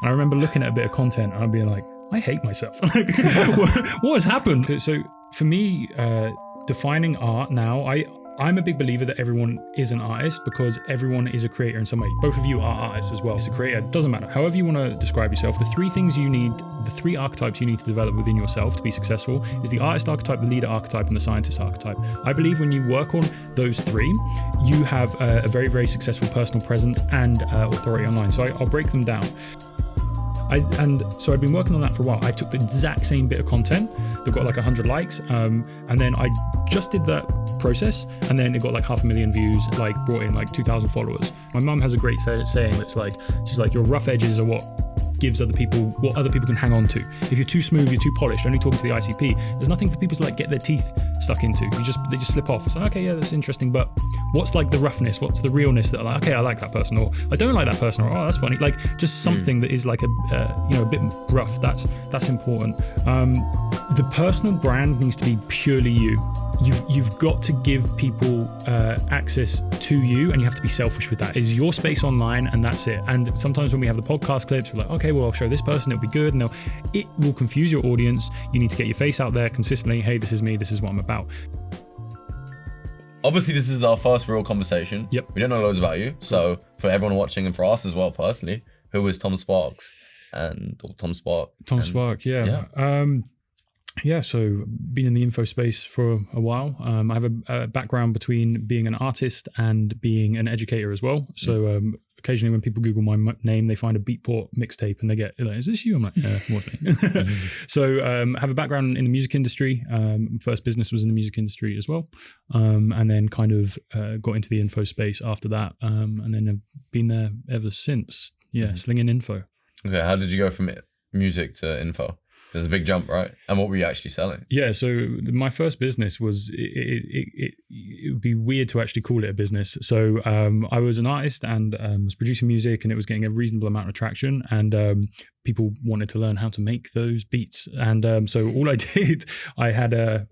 And I remember looking at a bit of content and I'd be like, I hate myself. Like, what has happened? So for me, defining art now, I'm a big believer that everyone is an artist because everyone is a creator in some way. Both of you are artists as well. So creator, doesn't matter. However you want to describe yourself, the three archetypes you need to develop within yourself to be successful is the artist archetype, the leader archetype, and the scientist archetype. I believe when you work on those three, you have a very, very successful personal presence and authority online. So I'll break them down. So I'd been working on that for a while. I took the exact same bit of content that got like 100 likes, and then I just did that process, and then it got like 500,000 views, like brought in like 2,000 followers. My mum has a great saying that's like, she's like, your rough edges are what gives other people what other people can hang on to. If you're too smooth, you're too polished, only talking to the ICP, there's nothing for people to like get their teeth stuck into. They just slip off. It's like, okay, yeah, that's interesting, but what's like the roughness? What's the realness that like, okay, I like that person, or I don't like that person, or oh, that's funny. Like just something that is like a bit rough. That's important. The personal brand needs to be purely you. You've got to give people access to you, and you have to be selfish with that. It's your space online, and that's it. And sometimes when we have the podcast clips, we're like, okay, well, I'll show this person, it'll be good. No, it will confuse your audience. You need to get your face out there consistently. Hey, this is me. This is what I'm about. Obviously, this is our first real conversation. Yep. We don't know loads about you. So for everyone watching and for us as well personally, who is Tom Spark? Tom Spark, yeah. So been in the info space for a while. I have a background between being an artist and being an educator as well. So occasionally when people Google my name, they find a Beatport mixtape and they get, like, is this you? I'm like, yeah, what's me? So I have a background in the music industry. First business was in the music industry as well. And then kind of got into the info space after that. And then have been there ever since. Yeah, slinging info. Okay, how did you go from music to info? There's a big jump, right? And what were you actually selling? Yeah, so my first business was, it would be weird to actually call it a business. So I was an artist and was producing music, and it was getting a reasonable amount of traction, and people wanted to learn how to make those beats. And so all I did, I had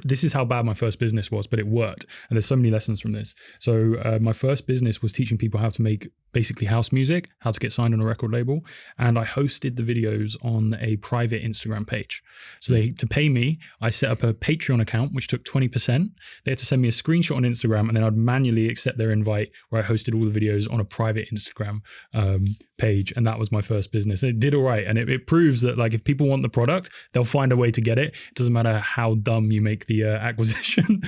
this is how bad my first business was, but it worked. And there's so many lessons from this. So my first business was teaching people how to make basically house music, how to get signed on a record label. And I hosted the videos on a private Instagram page. So to pay me, I set up a Patreon account, which took 20%. They had to send me a screenshot on Instagram, and then I'd manually accept their invite, where I hosted all the videos on a private Instagram page. And that was my first business. And it did all right. And it proves that, like, if people want the product, they'll find a way to get it. It doesn't matter how dumb you make the acquisition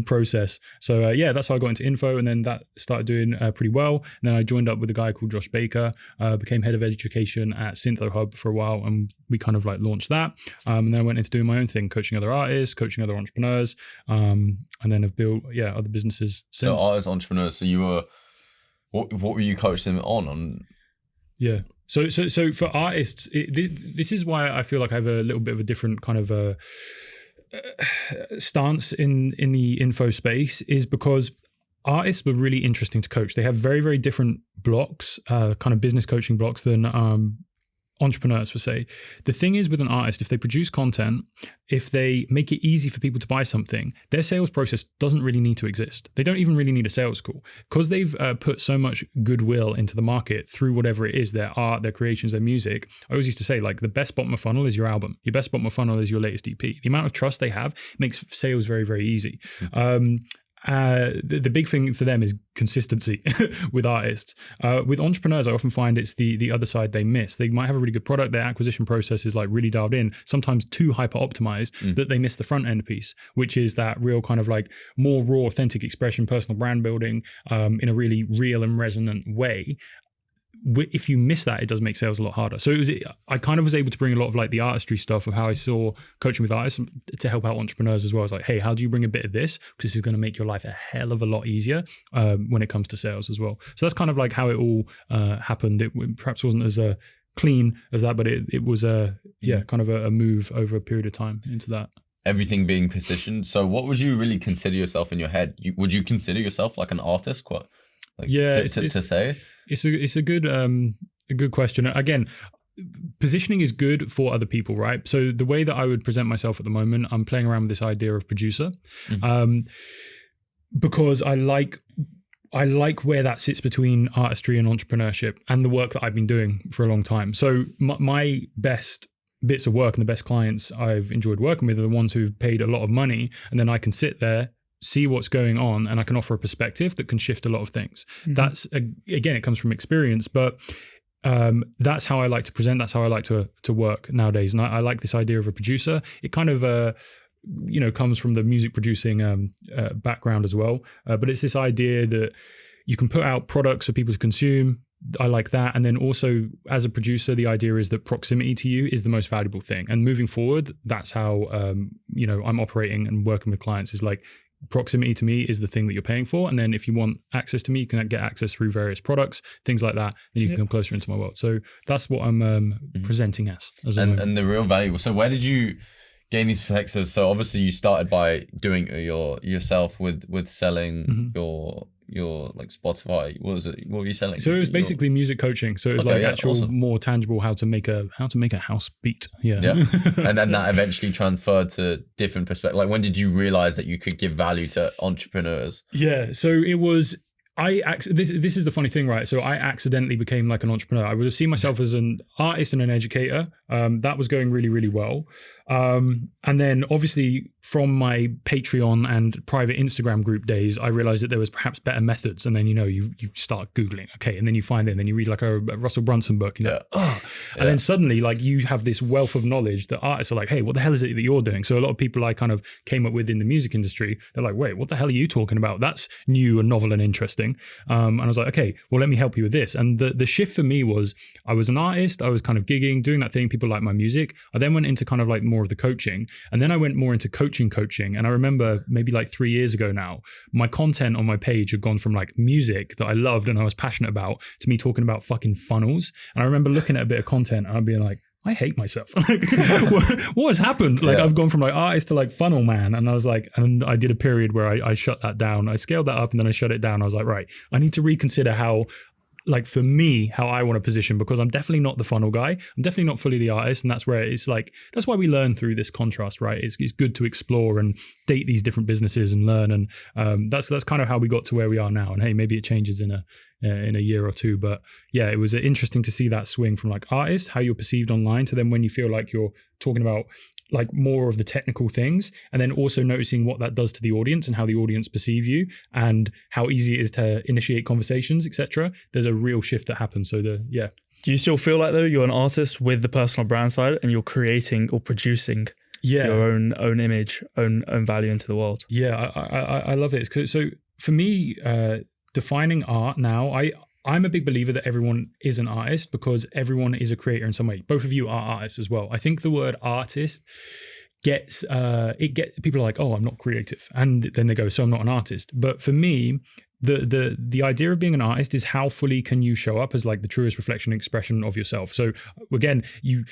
process. So that's how I got into info, and then that started doing pretty well. And then I joined up with a guy called Josh Baker, became head of education at Hub for a while, and we kind of like launched that. And then I went into doing my own thing, coaching other artists, coaching other entrepreneurs, and then have built other businesses since. So artists, entrepreneurs. So you were, what were you coaching them on? Yeah. So for artists, this is why I feel like I have a little bit of a different kind of stance in the info space, is because artists were really interesting to coach. They have very, very different blocks, kind of business coaching blocks, than entrepreneurs, per se. The thing is, with an artist, if they produce content, if they make it easy for people to buy something, their sales process doesn't really need to exist. They don't even really need a sales call, because they've put so much goodwill into the market through whatever it is, their art, their creations, their music. I always used to say, like, the best bottom of funnel is your album. Your best bottom of funnel is your latest EP. The amount of trust they have makes sales very, very easy. The big thing for them is consistency with artists. With entrepreneurs, I often find it's the other side they miss. They might have a really good product, their acquisition process is like really dialed in, sometimes too hyper optimized, that they miss the front end piece, which is that real kind of like more raw, authentic expression, personal brand building in a really real and resonant way. If you miss that, it does make sales a lot harder. So I kind of was able to bring a lot of like the artistry stuff of how I saw coaching with artists to help out entrepreneurs as well. It's like, hey, how do you bring a bit of this? Because this is going to make your life a hell of a lot easier when it comes to sales as well. So that's kind of like how it all happened. It perhaps wasn't as clean as that, but it was kind of a move over a period of time into that. Everything being positioned. So what would you really consider yourself in your head? Would you consider yourself like an artist? What? Like, to say? It's a good question. Again, positioning is good for other people, right? So the way that I would present myself at the moment, I'm playing around with this idea of producer, because I like I like where that sits between artistry and entrepreneurship and the work that I've been doing for a long time. So my best bits of work and the best clients I've enjoyed working with are the ones who've paid a lot of money, and then I can sit there, see what's going on, and I can offer a perspective that can shift a lot of things. That's, again, it comes from experience, but that's how I like to present. That's how I like to work nowadays. And I like this idea of a producer. It kind of comes from the music producing background as well. But it's this idea that you can put out products for people to consume. I like that. And then also as a producer, the idea is that proximity to you is the most valuable thing. And moving forward, that's how, I'm operating and working with clients, is like, proximity to me is the thing that you're paying for. And then if you want access to me, you can get access through various products, things like that. And you can come closer into my world. So that's what I'm presenting as and the real value. So where did you gain these perspectives? So obviously you started by doing yourself with selling your like Spotify. What were you selling? So it was basically music coaching. So it was more tangible how to make a house beat. Yeah. And then that eventually transferred to different perspectives. Like, when did you realize that you could give value to entrepreneurs? Yeah. So it was. This is the funny thing, right? So I accidentally became like an entrepreneur. I would have seen myself as an artist and an educator. That was going really, really well. And then obviously from my Patreon and private Instagram group days, I realized that there was perhaps better methods. And then, you start Googling, okay. And then you find it, and then you read like a Russell Brunson book, and and then suddenly like you have this wealth of knowledge that artists are like, hey, what the hell is it that you're doing? So a lot of people I kind of came up with in the music industry, they're like, wait, what the hell are you talking about? That's new and novel and interesting. And I was like, okay, well, let me help you with this. And the shift for me was, I was an artist, I was kind of gigging, doing that thing, people like my music. I then went into kind of like more of the coaching, and then I went more into coaching. And I remember maybe like 3 years ago now, my content on my page had gone from like music that I loved and I was passionate about to me talking about fucking funnels. And I remember looking at a bit of content and I'd be like, I hate myself. What has happened? Like, I've gone from like artist to like funnel man. And I was like, and I did a period where I shut that down. I scaled that up and then I shut it down. I was like, right, I need to reconsider how, like, for me, how I want to position, because I'm definitely not the funnel guy. I'm definitely not fully the artist. And that's where it's like, that's why we learn through this contrast, right? It's good to explore and date these different businesses and learn. And that's kind of how we got to where we are now. And hey, maybe it changes in a year or two. But yeah, it was interesting to see that swing from like artist, how you're perceived online, to then when you feel like you're talking about like more of the technical things, and then also noticing what that does to the audience and how the audience perceive you and how easy it is to initiate conversations, etc. There's a real shift that happens. So Do you still feel like, though, you're an artist with the personal brand side and you're creating or producing your own image, own value into the world? Yeah, I love it. So for me, defining art now, I'm a big believer that everyone is an artist because everyone is a creator in some way. Both of you are artists as well. I think the word artist gets people are like, oh, I'm not creative, and then they go, so I'm not an artist. But for me, the idea of being an artist is how fully can you show up as like the truest reflection and expression of yourself. So again, you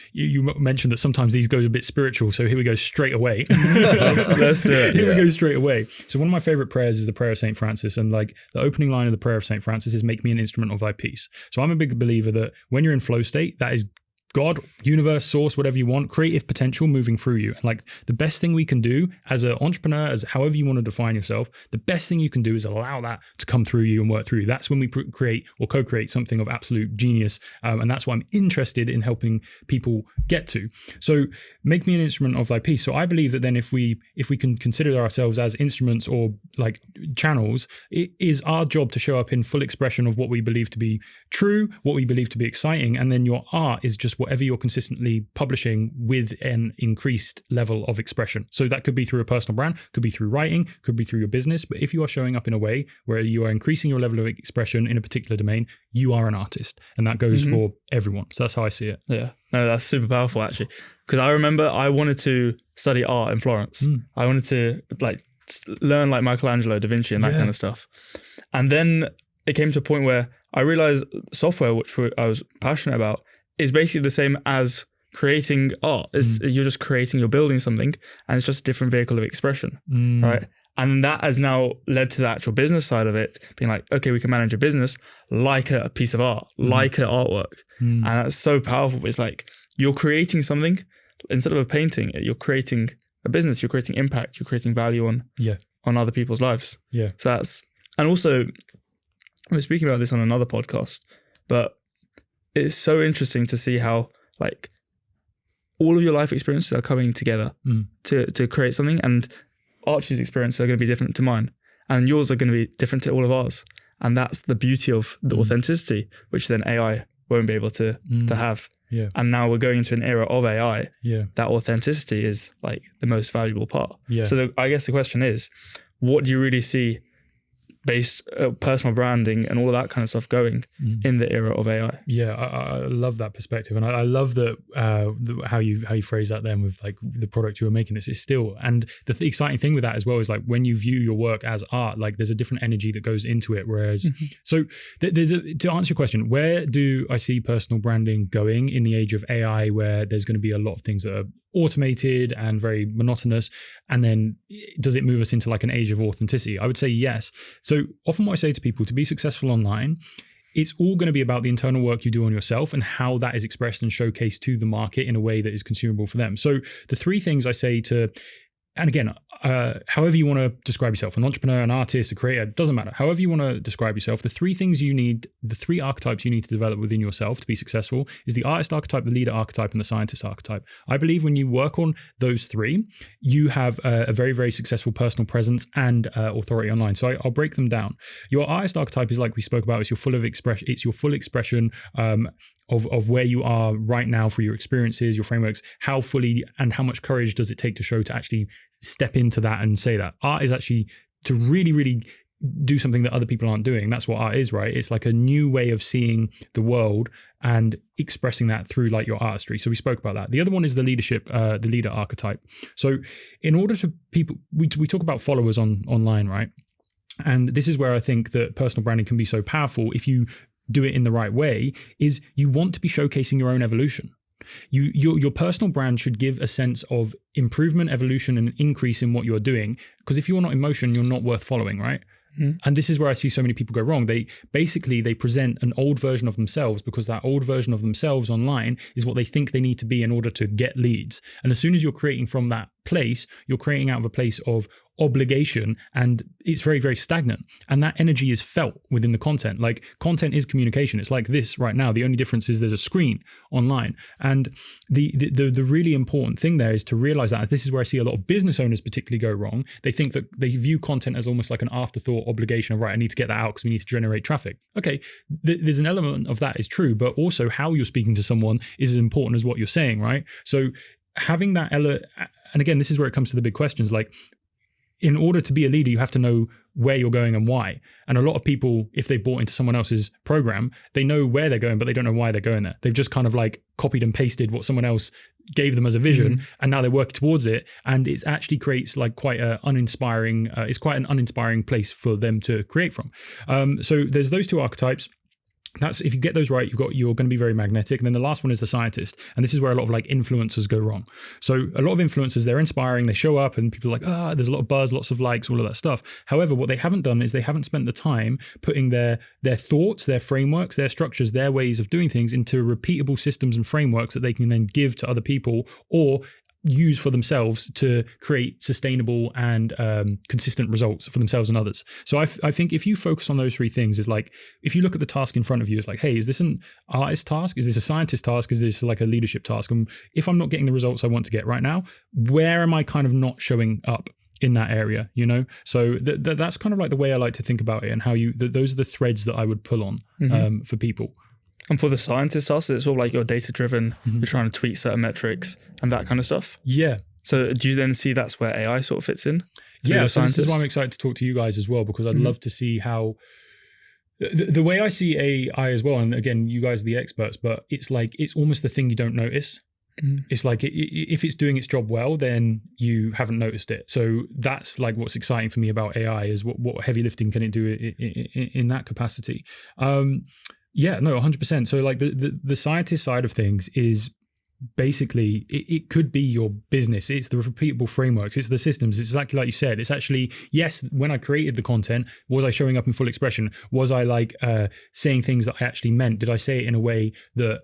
mentioned that sometimes these go a bit spiritual, so here we go straight away. Let's do it. Here we go straight away. So one of my favorite prayers is the prayer of St. Francis, and like the opening line of the prayer of St. Francis is, make me an instrument of thy peace. So I'm a big believer that when you're in flow state, that is God, universe, source, whatever you want, creative potential moving through you. And like the best thing we can do as an entrepreneur, as however you want to define yourself, the best thing you can do is allow that to come through you and work through you. That's when we create or co-create something of absolute genius. And that's what I'm interested in helping people get to. So make me an instrument of thy peace. So I believe that then if we can consider ourselves as instruments or like channels, it is our job to show up in full expression of what we believe to be true, what we believe to be exciting. And then your art is just whatever you're consistently publishing with an increased level of expression. So that could be through a personal brand, could be through writing, could be through your business. But if you are showing up in a way where you are increasing your level of expression in a particular domain, you are an artist. And that goes for everyone. So that's how I see it. Yeah. No, that's super powerful, actually. Because I remember I wanted to study art in Florence. I wanted to like learn like Michelangelo, Da Vinci and that kind of stuff. And then it came to a point where I realized software, which I was passionate about, is basically the same as creating art. You're just creating, you're building something, and it's just a different vehicle of expression, right? And that has now led to the actual business side of it, being like, okay, we can manage a business like a piece of art, like an artwork. And that's so powerful. It's like you're creating something instead of a painting, you're creating a business, you're creating impact, you're creating value on other people's lives. Yeah. So that's, and also we're speaking about this on another podcast, but it's so interesting to see how like all of your life experiences are coming together to create something, and Archie's experiences are going to be different to mine, and yours are going to be different to all of ours. And that's the beauty of the authenticity, which then AI won't be able to have. Yeah. And now we're going into an era of AI. Yeah. That authenticity is like the most valuable part. Yeah. So I guess the question is, what do you really see based personal branding and all of that kind of stuff going in the era of AI? Yeah, I love that perspective, and I love that how you phrase that then with like the product you were making. This is still, and the exciting thing with that as well is like when you view your work as art, like there's a different energy that goes into it. Whereas, so to answer your question, where do I see personal branding going in the age of AI, where there's going to be a lot of things that are automated and very monotonous, and then does it move us into like an age of authenticity? I would say yes. So often what I say to people, to be successful online, it's all going to be about the internal work you do on yourself and how that is expressed and showcased to the market in a way that is consumable for them. So the three things I say to, and again, however you want to describe yourself, an entrepreneur, an artist, a creator, doesn't matter. However you want to describe yourself, the three things you need, the three archetypes you need to develop within yourself to be successful is the artist archetype, the leader archetype, and the scientist archetype. I believe when you work on those three, you have a very, very successful personal presence and authority online. So I'll break them down. Your artist archetype is like we spoke about, it's your full expression of where you are right now for your experiences, your frameworks, how fully and how much courage does it take to show to actually step into that and say that. Art is actually to really, really do something that other people aren't doing. That's what art is, right? It's like a new way of seeing the world and expressing that through like your artistry. So we spoke about that. The other one is the leader archetype. So in order to people, we talk about followers online, right? And this is where I think that personal branding can be so powerful if you do it in the right way, is you want to be showcasing your own evolution. Your personal brand should give a sense of improvement, evolution, and increase in what you're doing. Because if you're not in motion, you're not worth following, right? And this is where I see so many people go wrong. They present an old version of themselves because that old version of themselves online is what they think they need to be in order to get leads. And as soon as you're creating from that place, you're creating out of a place of obligation, and it's very, very stagnant. And that energy is felt within the content. Like content is communication. It's like this right now. The only difference is there's a screen online. And the really important thing there is to realize that this is where I see a lot of business owners particularly go wrong. They think that they view content as almost like an afterthought obligation of, right, I need to get that out because we need to generate traffic. Okay, there's an element of that is true, but also how you're speaking to someone is as important as what you're saying, right? So having that and again, this is where it comes to the big questions, like, in order to be a leader, you have to know where you're going and why. And a lot of people, if they've bought into someone else's program, they know where they're going, but they don't know why they're going there. They've just kind of like copied and pasted what someone else gave them as a vision, and now they're working towards it. And it actually creates like quite an uninspiring place for them to create from. So there's those two archetypes. That's, if you get those right, you're going to be very magnetic. And then the last one is the scientist. And this is where a lot of like influencers go wrong. So a lot of influencers, they're inspiring, they show up and people are like, there's a lot of buzz, lots of likes, all of that stuff. However, what they haven't done is they haven't spent the time putting their thoughts, their frameworks, their structures, their ways of doing things into repeatable systems and frameworks that they can then give to other people or use for themselves to create sustainable and consistent results for themselves and others. So I think if you focus on those three things, is like, if you look at the task in front of you, it's like, hey, is this an artist task? Is this a scientist task? Is this like a leadership task? And if I'm not getting the results I want to get right now, where am I kind of not showing up in that area, you know? So that's kind of like the way I like to think about it, and how those are the threads that I would pull on for people. And for the scientist task, it's all like you're data driven, you're trying to tweak certain metrics and that kind of stuff. Yeah. So do you then see that's where AI sort of fits in? Yeah, so this is why I'm excited to talk to you guys as well, because I'd love to see how the way I see AI as well. And again, you guys are the experts, but it's like, it's almost the thing you don't notice. It's like if it's doing its job well, then you haven't noticed it. So that's like what's exciting for me about AI, is what heavy lifting can it do in that capacity. Yeah, no, 100%. So like the scientist side of things is basically, it could be your business. It's the repeatable frameworks. It's the systems. It's exactly like you said. It's actually, yes, when I created the content, was I showing up in full expression? Was I like saying things that I actually meant? Did I say it in a way that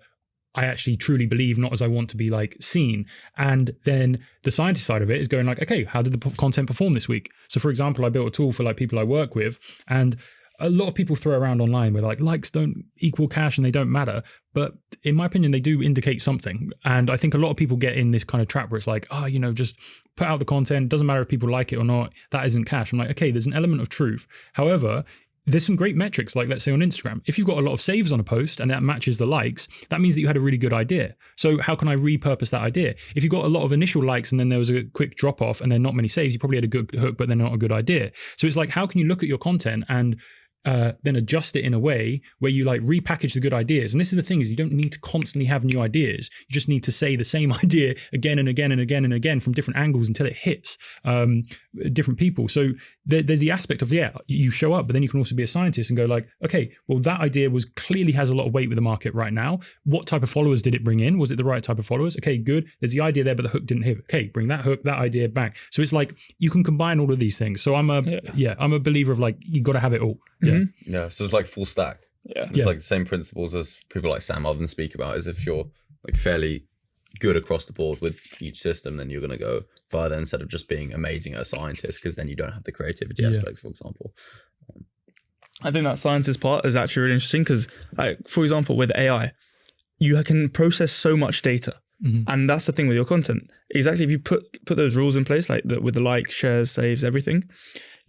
I actually truly believe, not as I want to be like seen? And then the scientist side of it is going like, okay, how did the content perform this week? So for example, I built a tool for like people I work with, and a lot of people throw around online where like likes don't equal cash and they don't matter. But in my opinion, they do indicate something. And I think a lot of people get in this kind of trap where it's like, just put out the content. Doesn't matter if people like it or not. That isn't cash. I'm like, okay, there's an element of truth. However, there's some great metrics, like let's say on Instagram. If you've got a lot of saves on a post and that matches the likes, that means that you had a really good idea. So how can I repurpose that idea? If you got a lot of initial likes and then there was a quick drop off and then not many saves, you probably had a good hook, but they're not a good idea. So it's like, how can you look at your content and then adjust it in a way where you like repackage the good ideas? And this is the thing, is you don't need to constantly have new ideas. You just need to say the same idea again and again and again and again from different angles until it hits different people. So there's the aspect of, you show up, but then you can also be a scientist and go like, okay, well, that idea clearly has a lot of weight with the market right now. What type of followers did it bring in? Was it the right type of followers? Okay, good. There's the idea there, but the hook didn't hit. Okay, bring that hook, that idea back. So it's like you can combine all of these things. So I'm a believer of like, you got to have it all. Yeah, so it's like full stack. It's like the same principles as people like Sam often speak about, is if you're like fairly good across the board with each system, then you're going to go further instead of just being amazing as a scientist, because then you don't have the creativity aspects, for example. I think that scientist part is actually really interesting because, like, for example, with AI, you can process so much data. And that's the thing with your content. Exactly, if you put those rules in place, like with the likes, shares, saves, everything,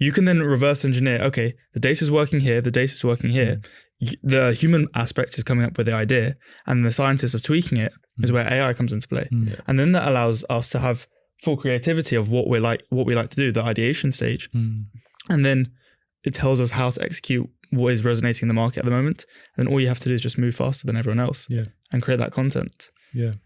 you can then reverse engineer, okay, the data's working here, the data's working here. The human aspect is coming up with the idea, and the scientists of tweaking it is where AI comes into play. And then that allows us to have full creativity of what we like to do, the ideation stage. And then it tells us how to execute what is resonating in the market at the moment. And then all you have to do is just move faster than everyone else and create that content.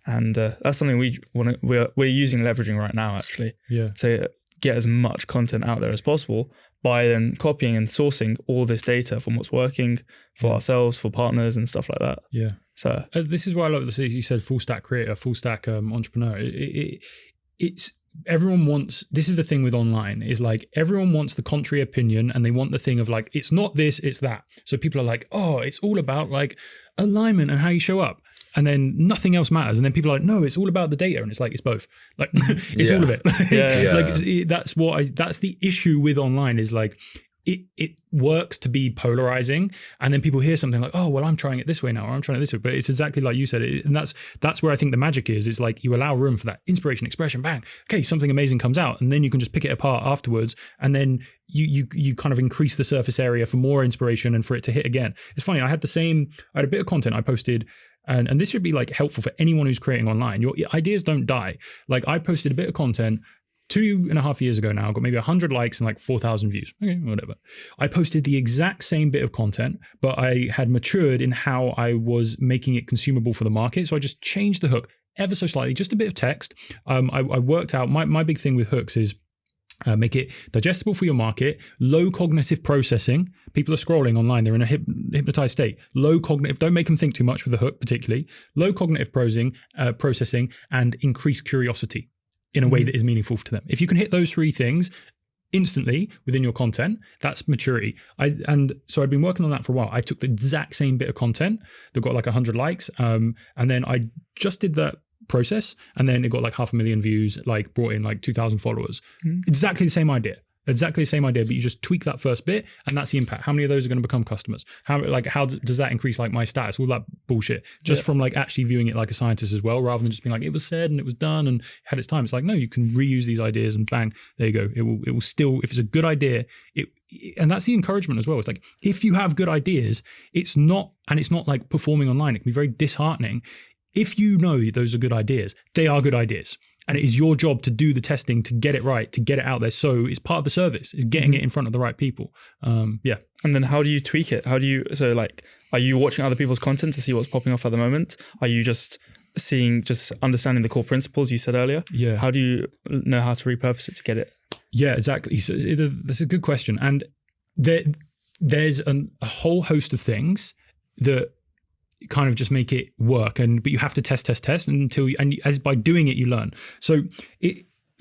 And that's something we're using, leveraging right now, actually, to get as much content out there as possible by then copying and sourcing all this data from what's working for ourselves, for partners and stuff like that. So this is why I love this. You said full stack creator, full stack entrepreneur. It's everyone wants, this is the thing with online, is like everyone wants the contrary opinion, and they want the thing of like, it's not this, it's that. So people are like, oh, it's all about like alignment and how you show up, and then nothing else matters. And then people are like, no, it's all about the data. And it's like, it's both. Like it's all of it. Like that's the issue with online, is like it works to be polarizing, and then people hear something like, oh, well, I'm trying it this way now, or I'm trying it this way. But it's exactly like you said, and that's where I think the magic is. It's like you allow room for that inspiration, expression, bang, okay, something amazing comes out, and then you can just pick it apart afterwards, and then you kind of increase the surface area for more inspiration and for it to hit again. It's funny, I had a bit of content I posted, and this would be like helpful for anyone who's creating online. Your ideas don't die. Like I posted a bit of content 2.5 years ago now, got maybe 100 likes and like 4,000 views. Okay, whatever. I posted the exact same bit of content, but I had matured in how I was making it consumable for the market. So I just changed the hook ever so slightly, just a bit of text. I worked out, my big thing with hooks is make it digestible for your market, low cognitive processing. People are scrolling online, they're in a hypnotized state. Low cognitive, don't make them think too much with the hook particularly. Low cognitive processing, and increased curiosity in a way that is meaningful to them. If you can hit those three things instantly within your content, that's maturity. So I'd been working on that for a while. I took the exact same bit of content that got like 100 likes, and then I just did that process, and then it got like 500,000 views, like brought in like 2,000 followers. Exactly the same idea, but you just tweak that first bit, and that's the impact. How many of those are going to become customers? How does that increase like my status? All that bullshit, just from like actually viewing it like a scientist as well, rather than just being like, it was said and it was done and had its time. It's like, no, you can reuse these ideas, and bang, there you go. It will still, if it's a good idea, and that's the encouragement as well. It's like, if you have good ideas, it's not like performing online. It can be very disheartening. If you know those are good ideas, they are good ideas. And it is your job to do the testing, to get it right, to get it out there. So it's part of the service, is getting it in front of the right people. And then how do you tweak it? Are you watching other people's content to see what's popping off at the moment? Are you just understanding the core principles you said earlier? Yeah. How do you know how to repurpose it to get it? Yeah, exactly. So that's a good question. And there's a whole host of things that kind of just make it work, but you have to test until as by doing it you learn. So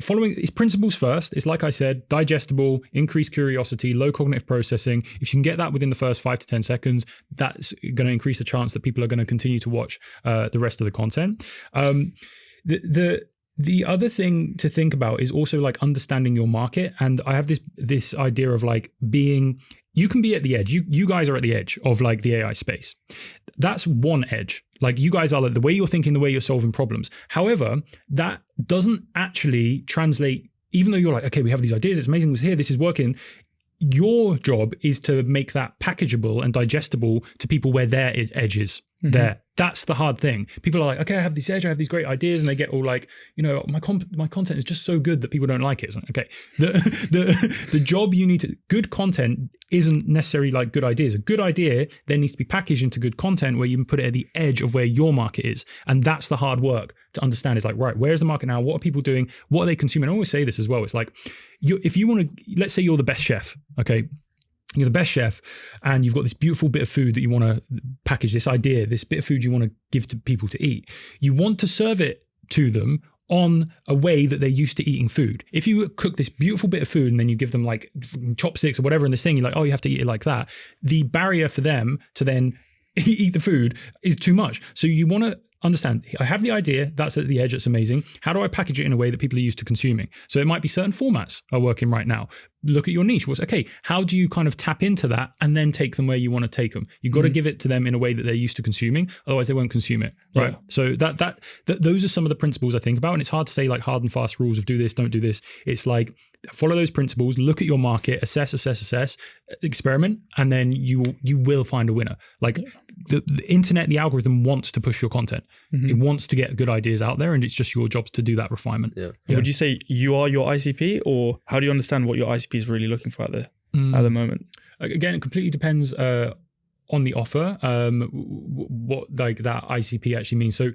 following its principles first, it's like I said, digestible, increased curiosity, low cognitive processing. If you can get that within the first 5 to 10 seconds, that's going to increase the chance that people are going to continue to watch the rest of the content. The other thing to think about is also like understanding your market. And I have this idea of like being you can be at the edge. You guys are at the edge of like the AI space. That's one edge. Like you guys are like the way you're thinking, the way you're solving problems. However, that doesn't actually translate, even though you're like, okay, we have these ideas, it's amazing, it's here, this is working. Your job is to make that packageable and digestible to people where their edge is. There. That's the hard thing. People are like, okay, I have this edge, I have these great ideas, and they get all like, my content is just so good that people don't like it. Okay, the job you need to, good content isn't necessarily like good ideas. A good idea then needs to be packaged into good content where you can put it at the edge of where your market is, and that's the hard work to understand. Is like, right, where's the market now? What are people doing? What are they consuming? I always say this as well. It's like, if you want to, let's say you're the best chef, okay. You're the best chef and you've got this beautiful bit of food that you want to package, this idea, this bit of food you want to give to people to eat. You want to serve it to them on a way that they're used to eating food. If you cook this beautiful bit of food and then you give them like chopsticks or whatever in this thing, you're like, oh, you have to eat it like that. The barrier for them to then eat the food is too much. So you want to understand, I have the idea, that's at the edge, it's amazing. How do I package it in a way that people are used to consuming? So it might be certain formats are working right now. Look at your niche. Okay, how do you kind of tap into that and then take them where you want to take them? You've got to give it to them in a way that they're used to consuming, otherwise they won't consume it, right? Yeah. So that those are some of the principles I think about, and it's hard to say like hard and fast rules of do this, don't do this. It's like follow those principles, look at your market, assess, experiment, and then you will find a winner. Like the internet, the algorithm wants to push your content. It wants to get good ideas out there, and it's just your job to do that refinement. Yeah. Would you say you are your ICP, or how do you understand what your ICP is really looking for at the moment? Again, it completely depends on the offer, what like that ICP actually means. So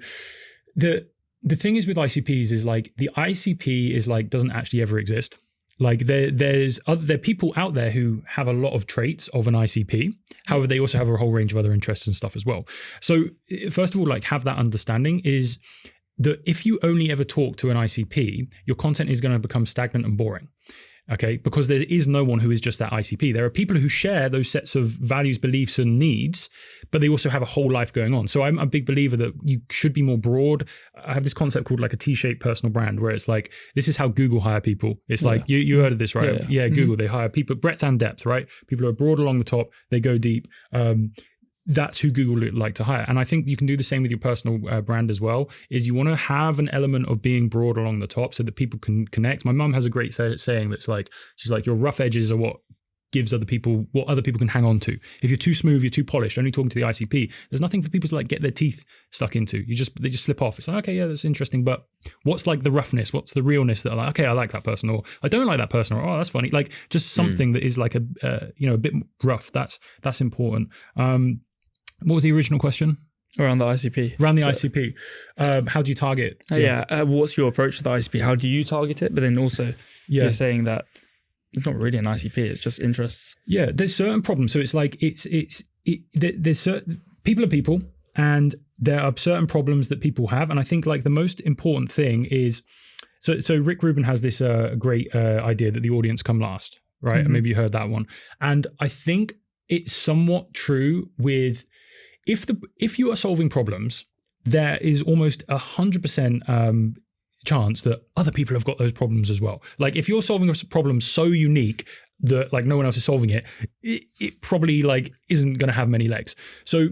the thing is with ICPs is like the ICP is like doesn't actually ever exist. Like there are people out there who have a lot of traits of an ICP. However, they also have a whole range of other interests and stuff as well. So first of all, like have that understanding is that if you only ever talk to an ICP, your content is going to become stagnant and boring. Okay, because there is no one who is just that ICP. There are people who share those sets of values, beliefs, and needs, but they also have a whole life going on. So I'm a big believer that you should be more broad. I have this concept called like a T-shaped personal brand, where it's like, this is how Google hire people. It's like, you heard of this, right? Yeah, Google, they hire people, breadth and depth, right? People who are broad along the top, they go deep. That's who Google like to hire. And I think you can do the same with your personal brand as well, is you want to have an element of being broad along the top so that people can connect. My mum has a great saying that's like, she's like, your rough edges are what gives other people, what other people can hang on to. If you're too smooth, you're too polished, only talking to the ICP, there's nothing for people to like get their teeth stuck into. They just slip off. It's like, okay, yeah, that's interesting. But what's like the roughness? What's the realness that are like, okay, I like that person, or I don't like that person, or oh, that's funny. Like just something that is like a bit rough. That's important. What was the original question? Around the ICP. Around the ICP. How do you target? What's your approach to the ICP? How do you target it? But then also you're saying that it's not really an ICP, it's just interests. Yeah, there's certain problems. So it's like, there's certain, people are people, and there are certain problems that people have. And I think like the most important thing is, so Rick Rubin has this great idea that the audience come last, right? And maybe you heard that one. And I think it's somewhat true with, if you are solving problems, there is almost 100% chance that other people have got those problems as well. Like if you're solving a problem so unique that like no one else is solving it, it probably like isn't going to have many legs. So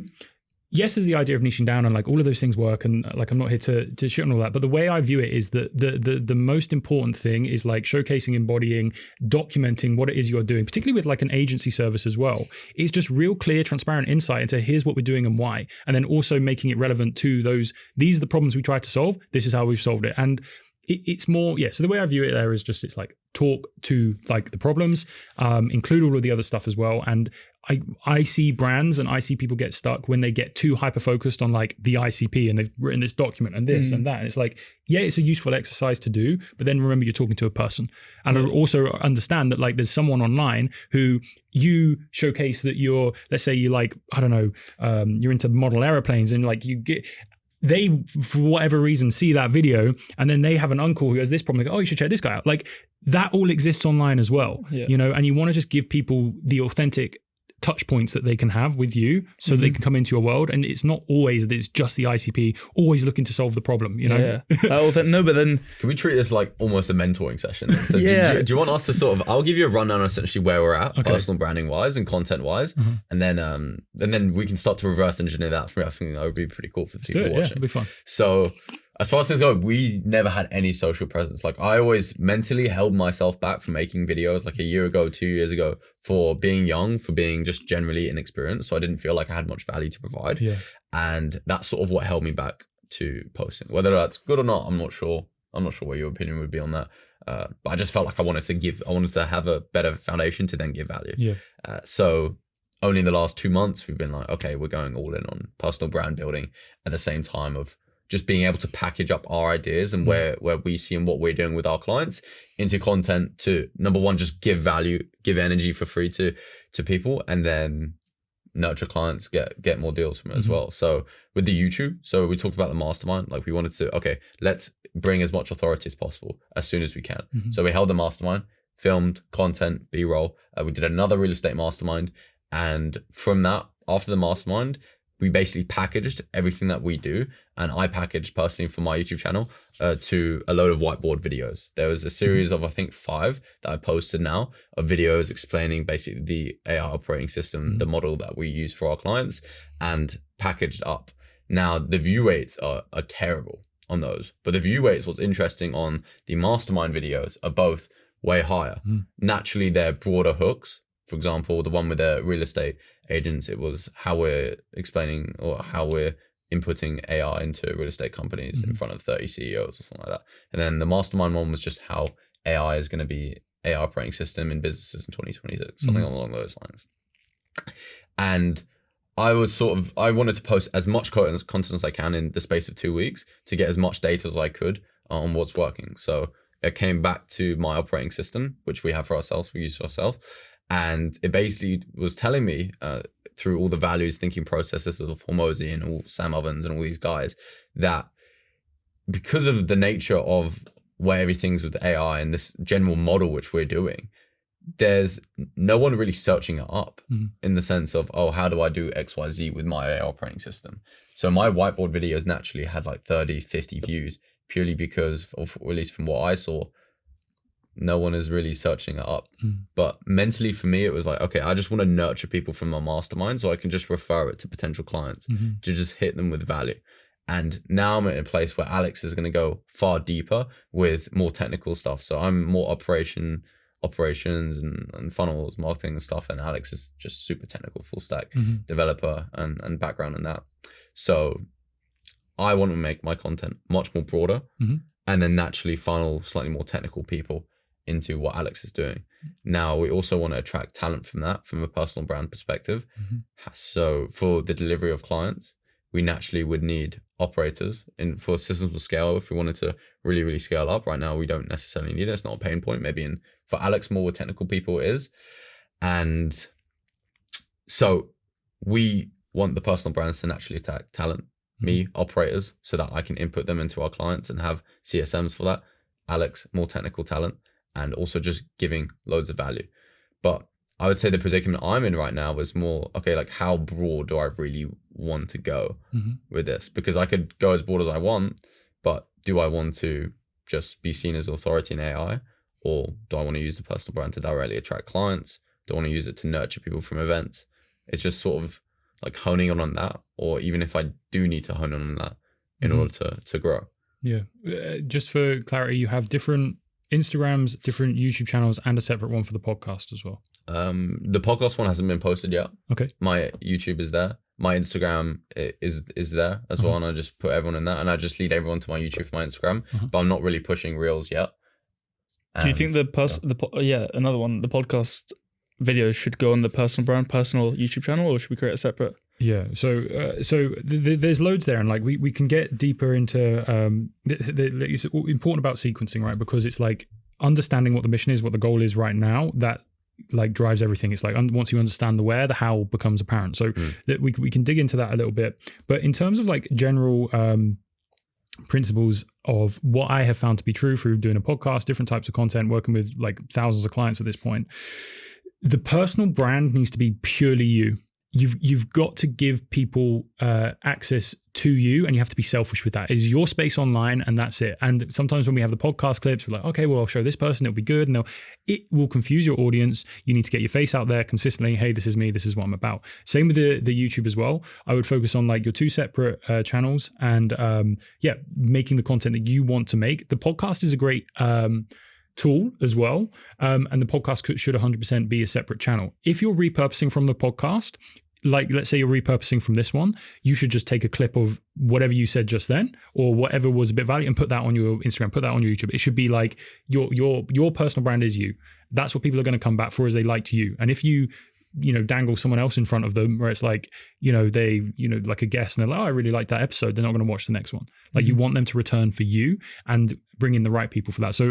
yes, there's the idea of niching down, and like all of those things work, and like I'm not here to shit on all that, but the way I view it is that the most important thing is like showcasing, embodying, documenting what it is you're doing, particularly with like an agency service as well. It's just real clear, transparent insight into here's what we're doing and why, and then also making it relevant to these are the problems we tried to solve, this is how we've solved it. And it's more, so the way I view it there is just, it's like talk to like the problems, include all of the other stuff as well. And I see brands and I see people get stuck when they get too hyper-focused on like the ICP, and they've written this document and this and that. And it's like, it's a useful exercise to do, but then remember you're talking to a person. And also understand that like there's someone online who you showcase that you're, let's say you like, I don't know, you're into model airplanes, and like they, for whatever reason, see that video, and then they have an uncle who has this problem. They go, oh, you should check this guy out. Like that all exists online as well, and you want to just give people the authentic touch points that they can have with you so they can come into your world. And it's not always that it's just the ICP always looking to solve the problem, you know? Yeah. But then... Can we treat this like almost a mentoring session? So do you want us to sort of... I'll give you a rundown on essentially where we're at, personal branding wise and content wise. And then we can start to reverse engineer that. I think that would be pretty cool for people watching. It'll be fun. So as far as things go, we never had any social presence. Like I always mentally held myself back from making videos like a year ago, 2 years ago, for being young, for being just generally inexperienced. So I didn't feel like I had much value to provide. Yeah. And that's sort of what held me back to posting. Whether that's good or not, I'm not sure. I'm not sure what your opinion would be on that. But I just felt like I wanted to have a better foundation to then give value. Yeah. So only in the last 2 months, we've been like, okay, we're going all in on personal brand building at the same time of just being able to package up our ideas and where we see and what we're doing with our clients into content to, number one, just give value, give energy for free to people, and then nurture clients, get more deals from it as well. So with the YouTube, so we talked about the mastermind, like we wanted to, let's bring as much authority as possible as soon as we can. So we held the mastermind, filmed content, B-roll. We did another real estate mastermind. And from that, after the mastermind, we basically packaged everything that we do. And I packaged personally for my YouTube channel to a load of whiteboard videos. There was a series of, I think, 5 that I posted now of videos explaining basically the AI operating system, the model that we use for our clients, and packaged up. Now, the view rates are terrible on those. But the view rates, what's interesting on the mastermind videos, are both way higher. Naturally, they're broader hooks. For example, the one with the real estate agents, it was how we're explaining or how we're inputting AI into real estate companies in front of 30 CEOs or something like that. And then the mastermind one was just how AI is going to be AI operating system in businesses in 2026, something along those lines. And I wanted to post as much content as I can in the space of 2 weeks to get as much data as I could on what's working. So it came back to my operating system, which we have for ourselves, we use for ourselves. And it basically was telling me through all the values thinking processes of Hormozy and all Sam Ovens and all these guys, that because of the nature of where everything's with AI and this general model which we're doing, there's no one really searching it up in the sense of, how do I do XYZ with my AI operating system? So my whiteboard videos naturally had like 30, 50 views purely because, or at least from what I saw, no one is really searching it up. But mentally for me, it was like, okay, I just want to nurture people from my mastermind so I can just refer it to potential clients to just hit them with value. And now I'm in a place where Alex is going to go far deeper with more technical stuff. So I'm more operations and funnels, marketing and stuff. And Alex is just super technical, full stack developer and background in that. So I want to make my content much more broader and then naturally funnel slightly more technical people into what Alex is doing. Now, we also want to attract talent from that, from a personal brand perspective. So for the delivery of clients, we naturally would need operators for systems of scale. If we wanted to really, really scale up right now, we don't necessarily need it. It's not a pain point. Maybe for Alex, more with technical people it is. And so we want the personal brands to naturally attract talent, me, operators, so that I can input them into our clients and have CSMs for that. Alex, more technical talent, and also just giving loads of value. But I would say the predicament I'm in right now is more, okay, like how broad do I really want to go with this? Because I could go as broad as I want, but do I want to just be seen as authority in AI? Or do I want to use the personal brand to directly attract clients? Do I want to use it to nurture people from events? It's just sort of like honing on that, or even if I do need to hone on that in order to grow. Yeah. Just for clarity, you have different Instagrams, different YouTube channels, and a separate one for the podcast as well. The podcast one hasn't been posted yet. Okay. My YouTube is there. My Instagram is there as well, and I just put everyone in that, and I just lead everyone to my YouTube for my Instagram. But I'm not really pushing reels yet. Do you think the podcast videos should go on the personal YouTube channel, or should we create a separate? Yeah, so there's loads there, and like we can get deeper into it's important about sequencing, right? Because it's like understanding what the mission is, what the goal is right now, that like drives everything. It's like once you understand the where, the how becomes apparent. So that we can dig into that a little bit. But in terms of like general principles of what I have found to be true through doing a podcast, different types of content, working with like thousands of clients at this point, the personal brand needs to be purely you. You've got to give people access to you, and you have to be selfish with that. It's your space online, and that's it. And sometimes when we have the podcast clips, we're like, okay, well, I'll show this person, it'll be good. And it will confuse your audience. You need to get your face out there consistently. Hey, this is me. This is what I'm about. Same with the YouTube as well. I would focus on like your two separate channels and making the content that you want to make. The podcast is a great tool as well. And the podcast should 100% be a separate channel. If you're repurposing from the podcast, like let's say you're repurposing from this one, you should just take a clip of whatever you said just then or whatever was a bit valuable and put that on your Instagram, put that on your YouTube. It should be like your personal brand is you. That's what people are going to come back for, is they liked you. And if you dangle someone else in front of them where it's like, they, like a guest and they're like, oh, I really like that episode, they're not going to watch the next one. Like you want them to return for you and bring in the right people for that. So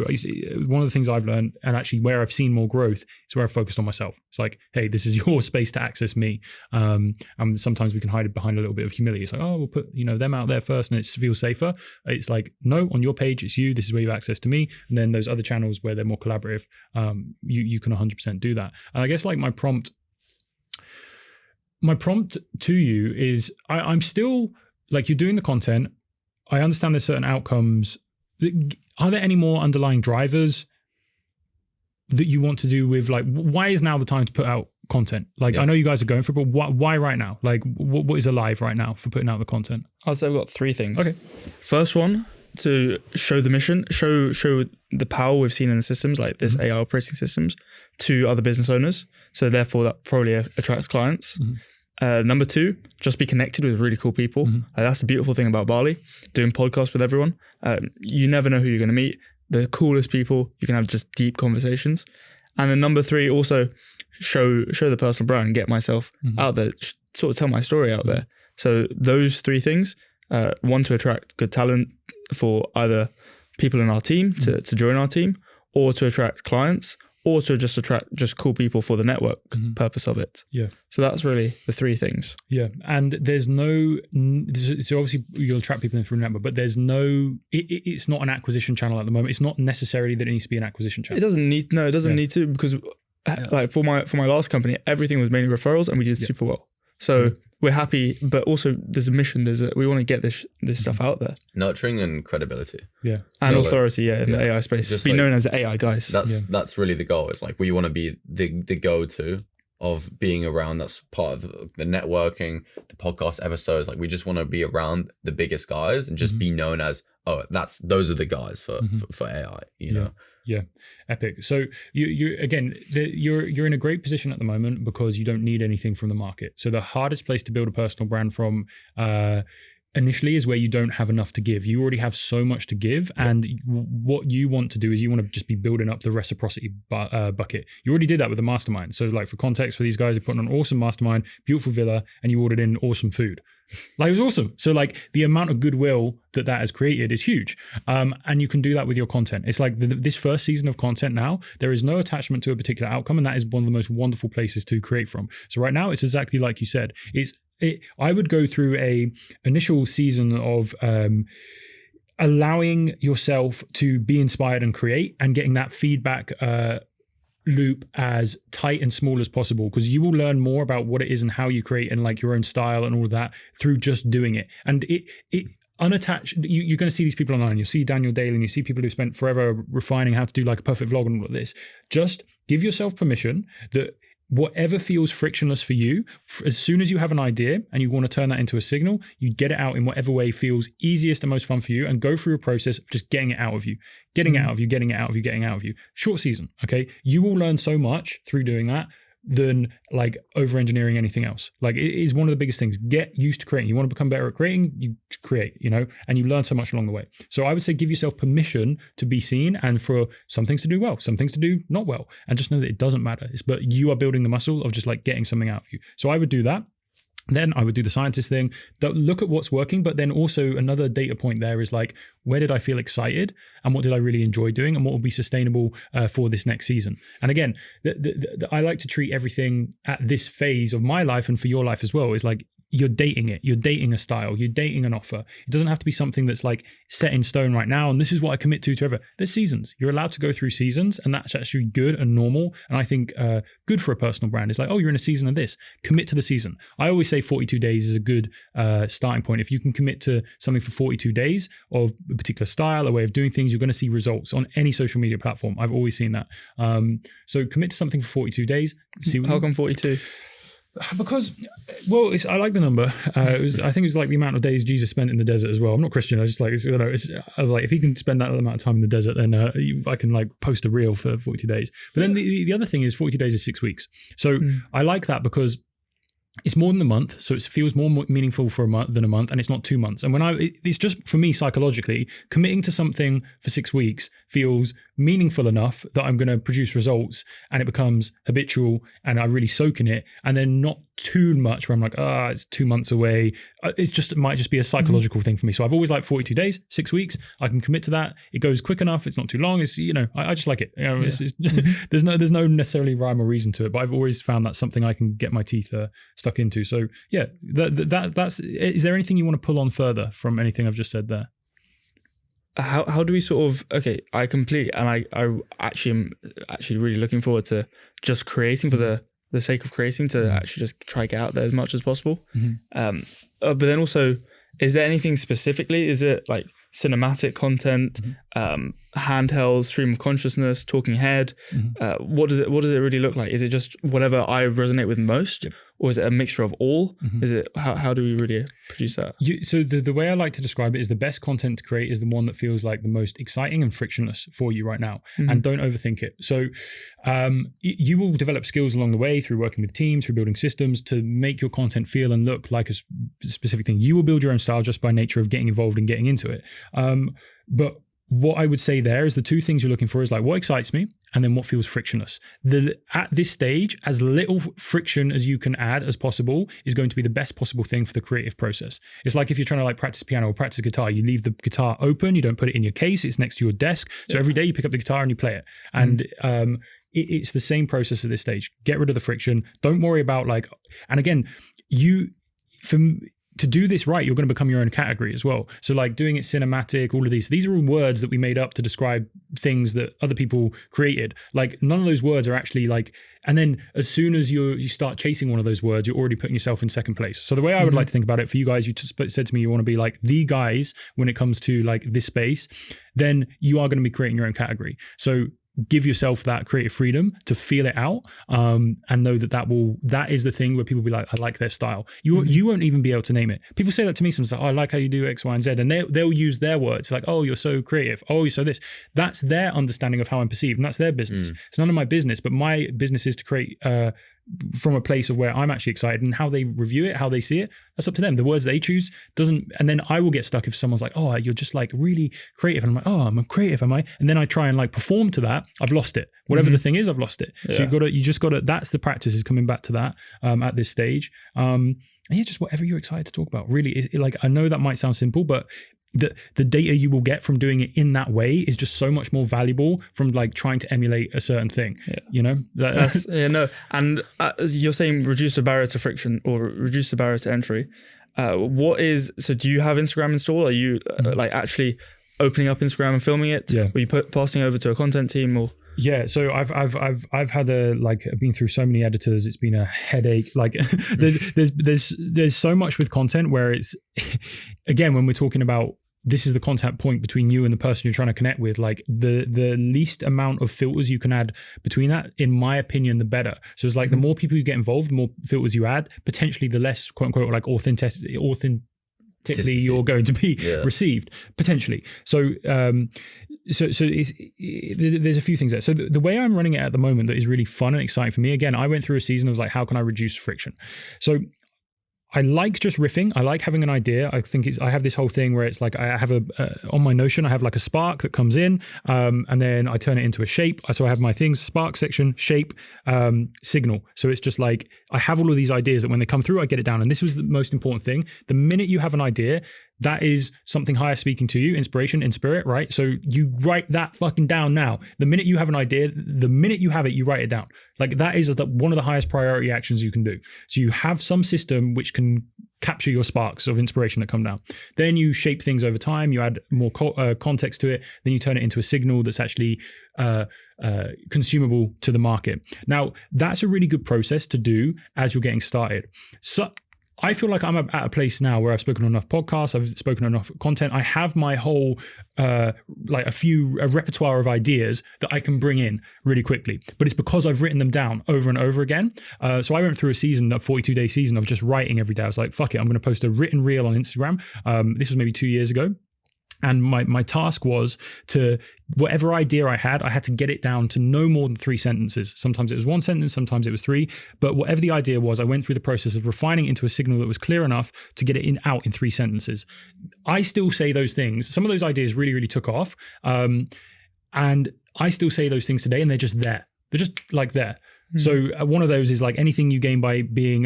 one of the things I've learned, and actually where I've seen more growth, is where I've focused on myself. It's like, hey, this is your space to access me. And sometimes we can hide behind a little bit of humility. It's like, oh, we'll put, them out there first and it feels safer. It's like, no, on your page, it's you. This is where you have access to me. And then those other channels where they're more collaborative, you can 100% do that. And I guess like my prompt to you is I'm still like, you're doing the content. I understand there's certain outcomes. Are there any more underlying drivers that you want to do with like, why is now the time to put out content? Like, I know you guys are going for it, but why right now? Like what is alive right now for putting out the content? I'd say I've got three things. Okay. First one, to show the mission, show the power we've seen in the systems like this AI operating systems to other business owners. So therefore that probably attracts clients. Number two, just be connected with really cool people. That's the beautiful thing about Bali, doing podcasts with everyone. You never know who you're going to meet. The coolest people, you can have just deep conversations. And then number three, also show the personal brand, get myself out there, sort of tell my story out there. So those three things, one, to attract good talent for either people in our team to join our team, or to attract clients, or to just attract just cool people for the network purpose of it. Yeah. So that's really the three things. Yeah. And there's so obviously you'll attract people in through network, but there's it's not an acquisition channel at the moment. It's not necessarily that it needs to be an acquisition channel. It doesn't need to, because like for my last company, everything was mainly referrals and we did super well. So we're happy, but also there's a mission. We want to get this stuff out there. Nurturing and credibility. Yeah. And authority, in the AI space. Just be known as the AI guys. That's really the goal. It's like we want to be the go-to of being around. That's part of the networking, the podcast episodes. Like we just want to be around the biggest guys and just be known as, those are the guys for AI, you know? Yeah, epic. So you're in a great position at the moment because you don't need anything from the market. So the hardest place to build a personal brand from initially is where you don't have enough to give. You already have so much to give, and what you want to do is you want to just be building up the reciprocity bucket. You already did that with the mastermind. So like for context, for these guys, they put on an awesome mastermind, beautiful villa, and you ordered in awesome food. Like it was awesome. So like the amount of goodwill that has created is huge. And you can do that with your content. It's like this first season of content now, there is no attachment to a particular outcome. And that is one of the most wonderful places to create from. So right now it's exactly like you said. I would go through a initial season of allowing yourself to be inspired and create, and getting that feedback loop as tight and small as possible, because you will learn more about what it is and how you create and like your own style and all of that through just doing it. And it unattached, you're going to see these people online. You'll see Daniel Daly and you see people who spent forever refining how to do like a perfect vlog and all of this. Just give yourself permission that whatever feels frictionless for you, as soon as you have an idea and you want to turn that into a signal, you get it out in whatever way feels easiest and most fun for you, and go through a process of just getting it out of you, getting it out of you, getting it out of you, getting out of you. Short season, okay? You will learn so much through doing that than like over-engineering anything else. Like it is one of the biggest things. Get used to creating. You want to become better at creating, you create, and you learn so much along the way. So I would say give yourself permission to be seen, and for some things to do well, some things to do not well, and just know that it doesn't matter. But you are building the muscle of just like getting something out of you. So I would do that. Then I would do the scientist thing, look at what's working, but then also another data point there is like, where did I feel excited and what did I really enjoy doing and what will be sustainable for this next season? And again, I like to treat everything at this phase of my life and for your life as well is like, you're dating it. You're dating a style. You're dating an offer. It doesn't have to be something that's like set in stone right now. And this is what I commit to ever. There's seasons. You're allowed to go through seasons, and that's actually good and normal. And I think good for a personal brand is like, oh, you're in a season of this. Commit to the season. I always say 42 days is a good starting point. If you can commit to something for 42 days of a particular style, a way of doing things, you're going to see results on any social media platform. I've always seen that. So commit to something for 42 days. How come 42? Because, well, I like the number. I think it was like the amount of days Jesus spent in the desert as well. I'm not Christian. I just like, I was like, if he can spend that amount of time in the desert, then I can like post a reel for 42 days. But then the other thing is 42 days is 6 weeks. So I like that because it's more than a month, so it feels more meaningful for a month than a month, and it's not 2 months. And it's just for me psychologically, committing to something for 6 weeks feels meaningful enough that I'm going to produce results, and it becomes habitual, and I really soak in it, and then not too much where I'm like, it's 2 months away. It might just be a psychological thing for me. So I've always liked 42 days, 6 weeks. I can commit to that. It goes quick enough. It's not too long. It's I just like it. There's no necessarily rhyme or reason to it, but I've always found that's something I can get my teeth stuck into. So yeah, that's. Is there anything you want to pull on further from anything I've just said there? How do we sort of, okay, I complete, and I actually am really looking forward to just creating for the sake of creating, to actually just try get out there as much as possible. But then also, is there anything specifically? Is it like cinematic content, handheld, stream of consciousness, talking head? What does it really look like? Is it just whatever I resonate with most? Or is it a mixture of all? Is it how do we really produce that? So the way I like to describe it is the best content to create is the one that feels like the most exciting and frictionless for you right now, and don't overthink it. So you will develop skills along the way through working with teams, through building systems to make your content feel and look like a specific thing. You will build your own style just by nature of getting involved and getting into it. But what I would say there is the two things you're looking for is like what excites me and then what feels frictionless. At this stage, as little friction as you can add as possible is going to be the best possible thing for the creative process. It's like if you're trying to like practice piano or practice guitar, you leave the guitar open, you don't put it in your case, it's next to your desk. So every day you pick up the guitar and you play it. And it's the same process at this stage. Get rid of the friction. Don't worry about like, and again, to do this right, you're going to become your own category as well. So like doing it cinematic, all of these are all words that we made up to describe things that other people created. Like none of those words are actually like, and then as soon as you start chasing one of those words, you're already putting yourself in second place. So the way I would like to think about it for you guys, you said to me, you want to be like the guys when it comes to like this space, then you are going to be creating your own category. So give yourself that creative freedom to feel it out, and know that is the thing where people will be like, I like their style. You won't even be able to name it. People say that to me sometimes, like, I like how you do X, Y, and Z, and they'll use their words like, oh, you're so creative. Oh, you're so this. That's their understanding of how I'm perceived, and that's their business. It's none of my business, but my business is to create from a place of where I'm actually excited, and how they review it, how they see it, that's up to them. The words they choose doesn't, and then I will get stuck if someone's like, oh, you're just like really creative. And I'm like, oh, I'm a creative, am I? And then I try and like perform to that. I've lost it. Whatever the thing is, I've lost it. Yeah. So you just got to, that's the practice, is coming back to that at this stage. And yeah, just whatever you're excited to talk about really is like, I know that might sound simple, but the data you will get from doing it in that way is just so much more valuable from like trying to emulate a certain thing. You know, that's and you're saying reduce the barrier to friction or reduce the barrier to entry. So do you have Instagram installed? Are you like actually opening up Instagram and filming it? Are you passing over to a content team or? Yeah, so I've had I've been through so many editors. It's been a headache. Like there's so much with content where it's, again, when we're talking about, this is the contact point between you and the person you're trying to connect with. Like the least amount of filters you can add between that, in my opinion, the better. So it's like the more people you get involved, the more filters you add, potentially the less quote unquote like authentically you're going to be received, potentially. So so there's a few things there. So the way I'm running it at the moment that is really fun and exciting for me, again, I went through a season, I was like, how can I reduce friction? So I like just riffing. I like having an idea. I think I have this whole thing where it's like I have on my Notion, I have like a spark that comes in, and then I turn it into a shape. So I have my things, spark section, shape, signal. So it's just like, I have all of these ideas that when they come through, I get it down. And this was the most important thing. The minute you have an idea, that is something higher speaking to you, inspiration in spirit, right? So you write that fucking down now. The minute you have an idea, the minute you have it, you write it down. Like that is one of the highest priority actions you can do. So you have some system which can capture your sparks of inspiration that come down. Then you shape things over time. You add more context to it. Then you turn it into a signal that's actually consumable to the market. Now, that's a really good process to do as you're getting started. So I feel like I'm at a place now where I've spoken on enough podcasts, I've spoken on enough content. I have my whole, a repertoire of ideas that I can bring in really quickly. But it's because I've written them down over and over again. So I went through a 42-day season of just writing every day. I was like, fuck it, I'm going to post a written reel on Instagram. This was maybe 2 years ago. And my task was to, whatever idea I had to get it down to no more than 3 sentences. Sometimes it was 1 sentence, sometimes it was 3. But whatever the idea was, I went through the process of refining it into a signal that was clear enough to get it out in 3 sentences. I still say those things. Some of those ideas really, really took off. And I still say those things today, and they're just there. They're just like there. So one of those is like, anything you gain by being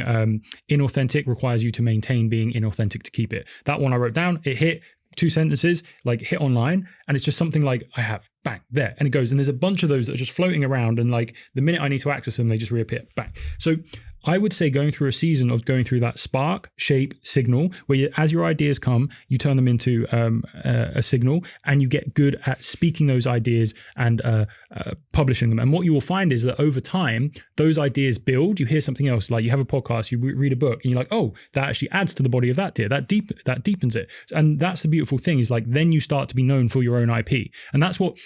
inauthentic requires you to maintain being inauthentic to keep it. That one I wrote down, it hit 2 sentences, like hit online, and it's just something like, I have, bang, there, and it goes. And there's a bunch of those that are just floating around, and like the minute I need to access them, they just reappear, bang. So I would say going through a season of going through that spark, shape, signal, where as your ideas come, you turn them into a signal, and you get good at speaking those ideas and publishing them. And what you will find is that over time, those ideas build. You hear something else, like you have a podcast, you read a book, and you're like, oh, that actually adds to the body of that idea. That deepens it. And that's the beautiful thing, is like, then you start to be known for your own IP. And that's what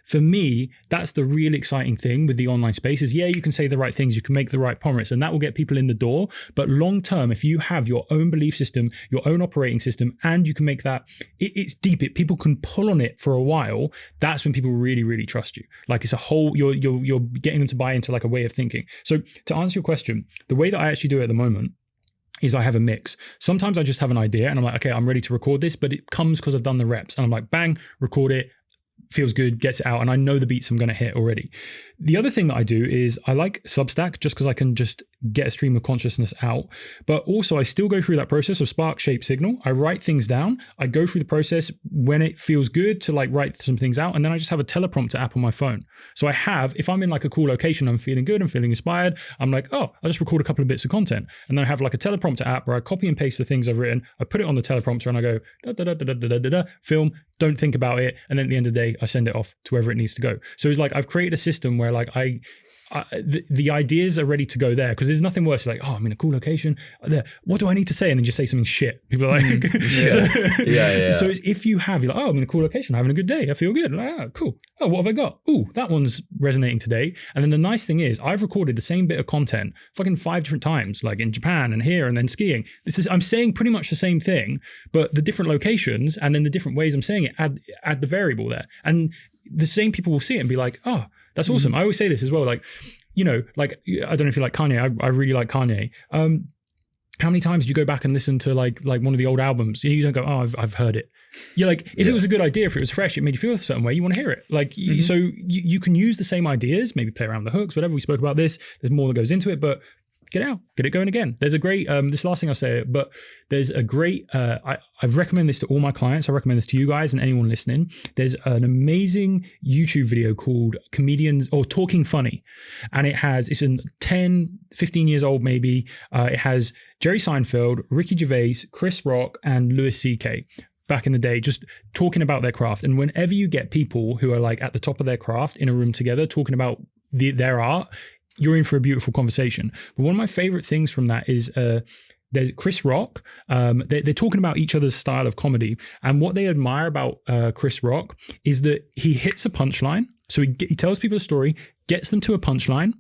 for me, that's the real exciting thing with the online space is, yeah, you can say the right things, you can make the right promise, and that will get people in the door. But long term, if you have your own belief system, your own operating system, and you can make that, it's deep, people can pull on it for a while, that's when people really, really trust you. Like, it's a whole, you're getting them to buy into like a way of thinking. So to answer your question, the way that I actually do it at the moment is I have a mix. Sometimes I just have an idea and I'm like, okay, I'm ready to record this, but it comes because I've done the reps, and I'm like, bang, record it, feels good, gets it out, and I know the beats I'm going to hit already. The other thing that I do is I like Substack just because I can just get a stream of consciousness out, but also I still go through that process of spark, shape, signal. I write things down. I go through the process when it feels good to like write some things out, and then I just have a teleprompter app on my phone. So I have, if I'm in like a cool location, I'm feeling good, I'm feeling inspired, I'm like, oh, I'll just record a couple of bits of content, and then I have like a teleprompter app where I copy and paste the things I've written, I put it on the teleprompter, and I go da da da da da da da da, film, don't think about it, and then at the end of the day, I send it off to wherever it needs to go. So it's like I've created a system where like the ideas are ready to go there, because there's nothing worse like, oh, I'm in a cool location there, what do I need to say, and then just say something shit. People are like So if you have, you're like, oh, I'm in a cool location, I'm having a good day, I feel good, like, oh, cool, oh, what have I got, ooh, that one's resonating today. And then the nice thing is I've recorded the same bit of content fucking 5 different times, like in Japan and here and then skiing. I'm saying pretty much the same thing, but the different locations and then the different ways I'm saying it add the variable there, and the same people will see it and be like, oh, that's awesome. I always say this as well, like, you know, like, I don't know if you like Kanye, I really like Kanye. How many times do you go back and listen to like one of the old albums? You don't go, oh, I've heard it. You're like, if it was a good idea, if it was fresh, it made you feel a certain way, you want to hear it. Like, so you can use the same ideas, maybe play around the hooks, whatever. We spoke about this. There's more that goes into it, but get out, get it going again. There's a great, this last thing I'll say, but there's a great, I recommend this to all my clients. I recommend this to you guys and anyone listening. There's an amazing YouTube video called Comedians or Talking Funny. And it's 10, 15 years old, maybe. It has Jerry Seinfeld, Ricky Gervais, Chris Rock, and Louis C.K. back in the day, just talking about their craft. And whenever you get people who are like at the top of their craft in a room together, talking about their art, you're in for a beautiful conversation. But one of my favorite things from that is there's Chris Rock. They're talking about each other's style of comedy. And what they admire about Chris Rock is that he hits a punchline. So he tells people a story, gets them to a punchline,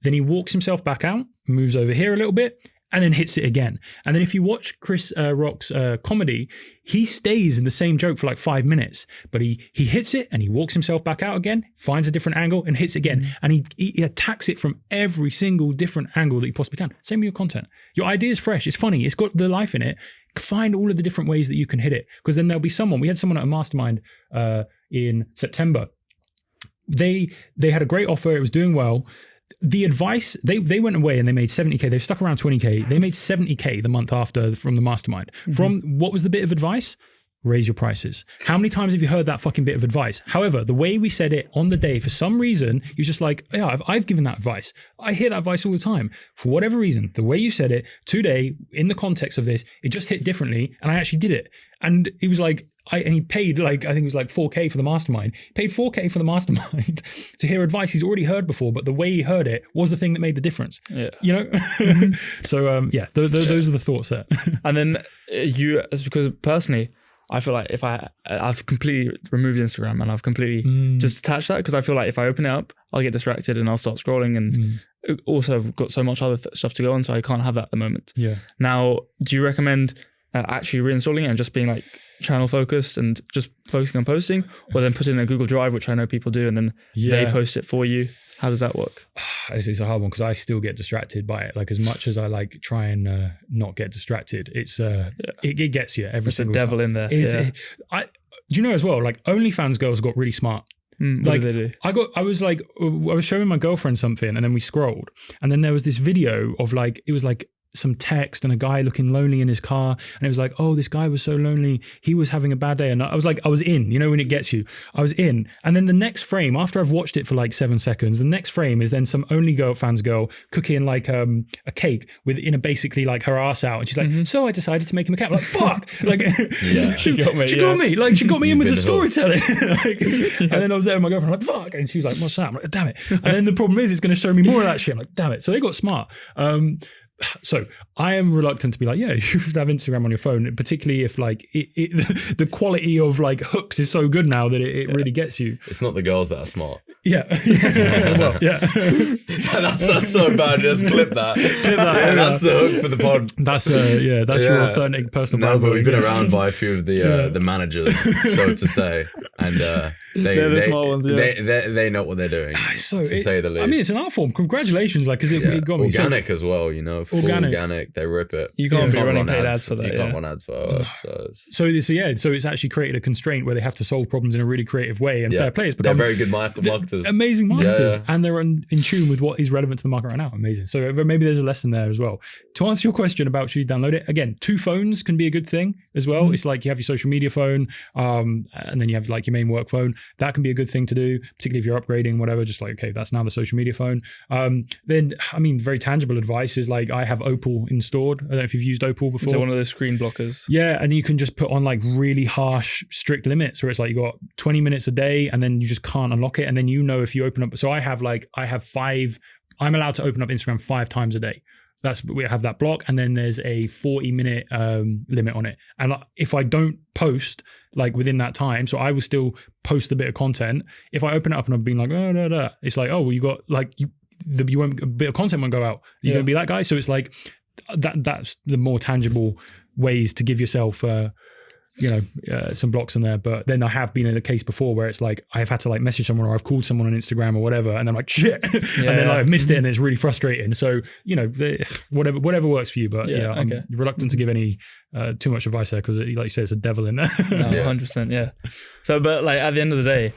then he walks himself back out, moves over here a little bit, and then hits it again. And then if you watch Chris Rock's comedy, he stays in the same joke for like 5 minutes, but he hits it and he walks himself back out again, finds a different angle and hits it again. And he attacks it from every single different angle that he possibly can. Same with your content. Your idea is fresh, it's funny, it's got the life in it. Find all of the different ways that you can hit it. Because then there'll be we had someone at a mastermind in September. They had a great offer, it was doing well. the advice, they went away and they made 70K. They stuck around 20K. They made 70K the month after from the mastermind. From what was the bit of advice? Raise your prices. How many times have you heard that fucking bit of advice? However, the way we said it on the day, for some reason, he was just like, yeah, I've given that advice. I hear that advice all the time. For whatever reason, the way you said it today, in the context of this, it just hit differently, and I actually did it. And it was like, and he paid I think it was like 4K for the mastermind. He paid 4K for the mastermind to hear advice he's already heard before, but the way he heard it was the thing that made the difference. Yeah. You know? So those are the thoughts there. And then it's because personally, I feel like if I've completely removed Instagram and I've completely just detached that, because I feel like if I open it up, I'll get distracted and I'll start scrolling, and also I've got so much other stuff to go on, so I can't have that at the moment. Yeah. Now, do you recommend actually reinstalling it and just being like channel focused and just focusing on posting, or then put it in a Google Drive, which I know people do, and then they post it for you? How does that work? It's a hard one because I still get distracted by it. Like, as much as I like try and not get distracted, it's it gets you every single time. There's a devil in there. Do you know as well? Like, OnlyFans girls got really smart. What did they do? I was showing my girlfriend something, and then we scrolled, and then there was this video of like, it was like some text and a guy looking lonely in his car, and it was like, oh, this guy was so lonely, he was having a bad day. And I was in, you know, when it gets you, I was in. And then the next frame, after I've watched it for like 7 seconds, the next frame is then some OnlyFans girl cooking like a cake in a basically like her ass out, and she's like, so I decided to make him a cat. I'm like, fuck, like she got me, like she got me in with the storytelling. And then I was there with my girlfriend, I'm like, fuck, and she was like, what's that? I'm like, damn it. And then the problem is, it's going to show me more of that shit. I'm like, damn it. So they got smart. So I am reluctant to be like, yeah, you should have Instagram on your phone, particularly if like the quality of like hooks is so good now that it really gets you. It's not the girls that are smart. Yeah. Well, yeah. That's so bad. Just clip that. That's the hook for the pod. That's your authentic personal brand. No, but we've been around by a few of the managers, so to say, and they're the smart ones. They know what they're doing. To say the least. I mean, it's an art form. Congratulations, like, because it got me organic as well. You know, full organic. They rip it. You can't be running paid ads for that. You can't run ads for. So it's actually created a constraint where they have to solve problems in a really creative way, and fair players become they're very good marketers. Amazing marketers, and they're in tune with what is relevant to the market right now. Amazing. So maybe there's a lesson there as well. To answer your question about should you download it, again, 2 phones can be a good thing as well. It's like you have your social media phone, and then you have like your main work phone. That can be a good thing to do, particularly if you're upgrading, whatever. Just like, okay, that's now the social media phone. Then, I mean, very tangible advice is like, I have Opal installed. I don't know if you've used Opal before. Is it one of those screen blockers? Yeah, and you can just put on like really harsh, strict limits where it's like you got 20 minutes a day, and then you just can't unlock it. And then, you know, if you open up, so I have 5, I'm allowed to open up Instagram 5 times a day. We have that block, and then there's a 40-minute limit on it. And if I don't post like within that time, so I will still post a bit of content. If I open it up and I'm being like, it's like, oh, well, you got like a bit of content won't go out. You're gonna be that guy. So it's like that's the more tangible ways to give yourself some blocks in there. But then I have been in a case before where it's like I've had to like message someone, or I've called someone on Instagram or whatever, and I'm like, shit, and then I've missed it, and it's really frustrating. So, you know, whatever works for you. But I'm reluctant to give any too much advice there, because like you said, it's a devil in there. 100%. Yeah. So, but like at the end of the day,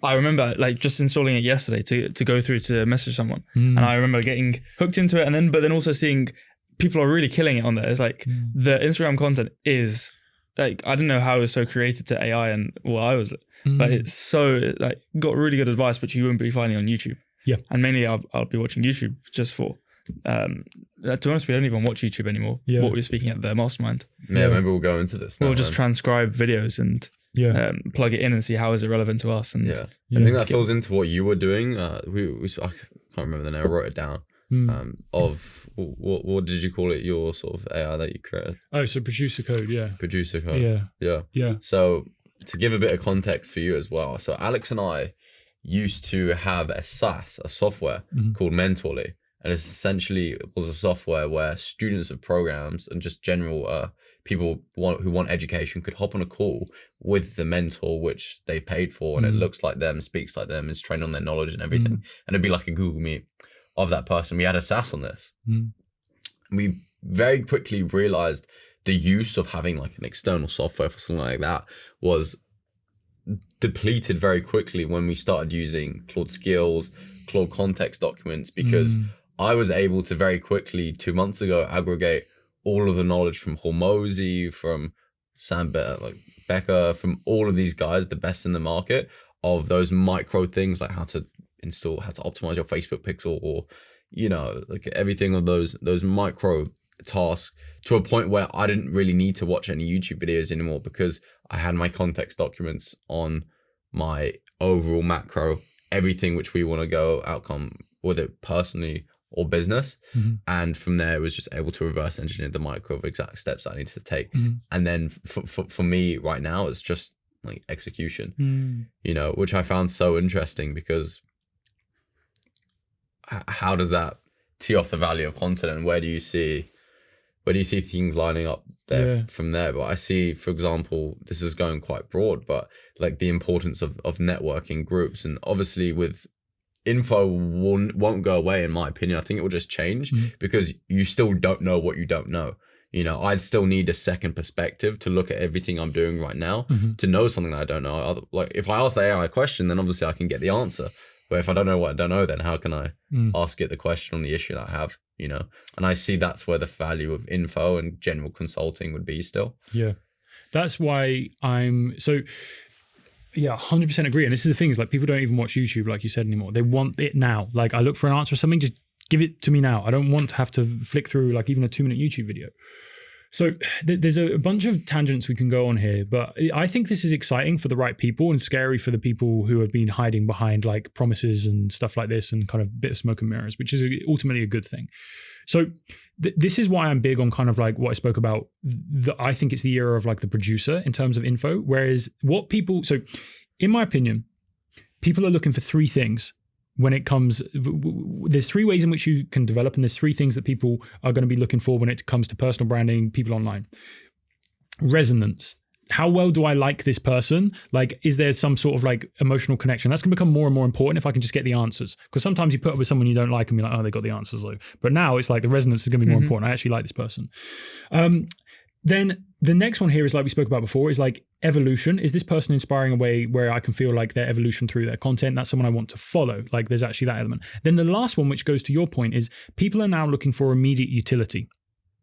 I remember like just installing it yesterday to go through to message someone, and I remember getting hooked into it, but then also seeing people are really killing it on there. It's like the Instagram content is like, I don't know how it was so created to AI and what I was, but it's so like got really good advice, which you wouldn't be finding on YouTube. Yeah. And mainly I'll be watching YouTube just for, to be honest, we don't even watch YouTube anymore. Yeah. What we were speaking at the mastermind. Yeah, maybe we'll go into this now. We'll just transcribe videos and plug it in and see how is it relevant to us. And I think that falls into what you were doing. I can't remember the name, I wrote it down. Of what did you call it, your sort of AI that you created? Oh, so producer code. Yeah. So to give a bit of context for you as well, so Alex and I used to have a SaaS, a software called Mentorly, and it essentially was a software where students of programs and just general people who want education could hop on a call with the mentor, which they paid for, and it looks like them, speaks like them, is trained on their knowledge and everything, and it'd be like a Google Meet of that person. We had a SaaS on this. We very quickly realized the use of having like an external software for something like that was depleted very quickly when we started using Claude Skills, Claude context documents, because I was able to very quickly 2 months ago aggregate all of the knowledge from Hormozy, from Sam Becker, from all of these guys, the best in the market, of those micro things like how to optimize your Facebook pixel, or like everything of those micro tasks, to a point where I didn't really need to watch any YouTube videos anymore, because I had my context documents on my overall macro, everything which we want to go outcome, whether personally or business. And from there, it was just able to reverse engineer the micro of exact steps I needed to take. And then for me right now, it's just like execution, which I found so interesting, because how does that tee off the value of content, and where do you see things lining up there from there? But I see, for example, this is going quite broad, but like the importance of networking groups, and obviously with info won't go away, in my opinion. I think it will just change, because you still don't know what you don't know. I'd still need a second perspective to look at everything I'm doing right now to know something that I don't know. Like if I ask the AI a question, then obviously I can get the answer. But if I don't know what I don't know, then how can I ask it the question on the issue that I have, And I see that's where the value of info and general consulting would be still. Yeah. That's why I'm so, 100% agree. And this is the thing, is like people don't even watch YouTube, like you said, anymore. They want it now. Like I look for an answer or something, just give it to me now. I don't want to have to flick through like even a 2-minute YouTube video. So there's a bunch of tangents we can go on here, but I think this is exciting for the right people and scary for the people who have been hiding behind like promises and stuff like this and kind of a bit of smoke and mirrors, which is ultimately a good thing. So this is why I'm big on kind of like what I spoke about. I think it's the era of like the producer in terms of info, whereas so in my opinion, people are looking for 3 things. When it comes, there's 3 ways in which you can develop, and there's 3 things that people are going to be looking for when it comes to personal branding, people online. Resonance. How well do I like this person? Like, is there some sort of like emotional connection? That's going to become more and more important if I can just get the answers. Because sometimes you put up with someone you don't like and you're like, oh, they got the answers. But now it's like the resonance is going to be more important. I actually like this person. Then the next one here is like we spoke about before, is like evolution. Is this person inspiring a way where I can feel like their evolution through their content? That's someone I want to follow. Like there's actually that element. Then the last one, which goes to your point, is people are now looking for immediate utility,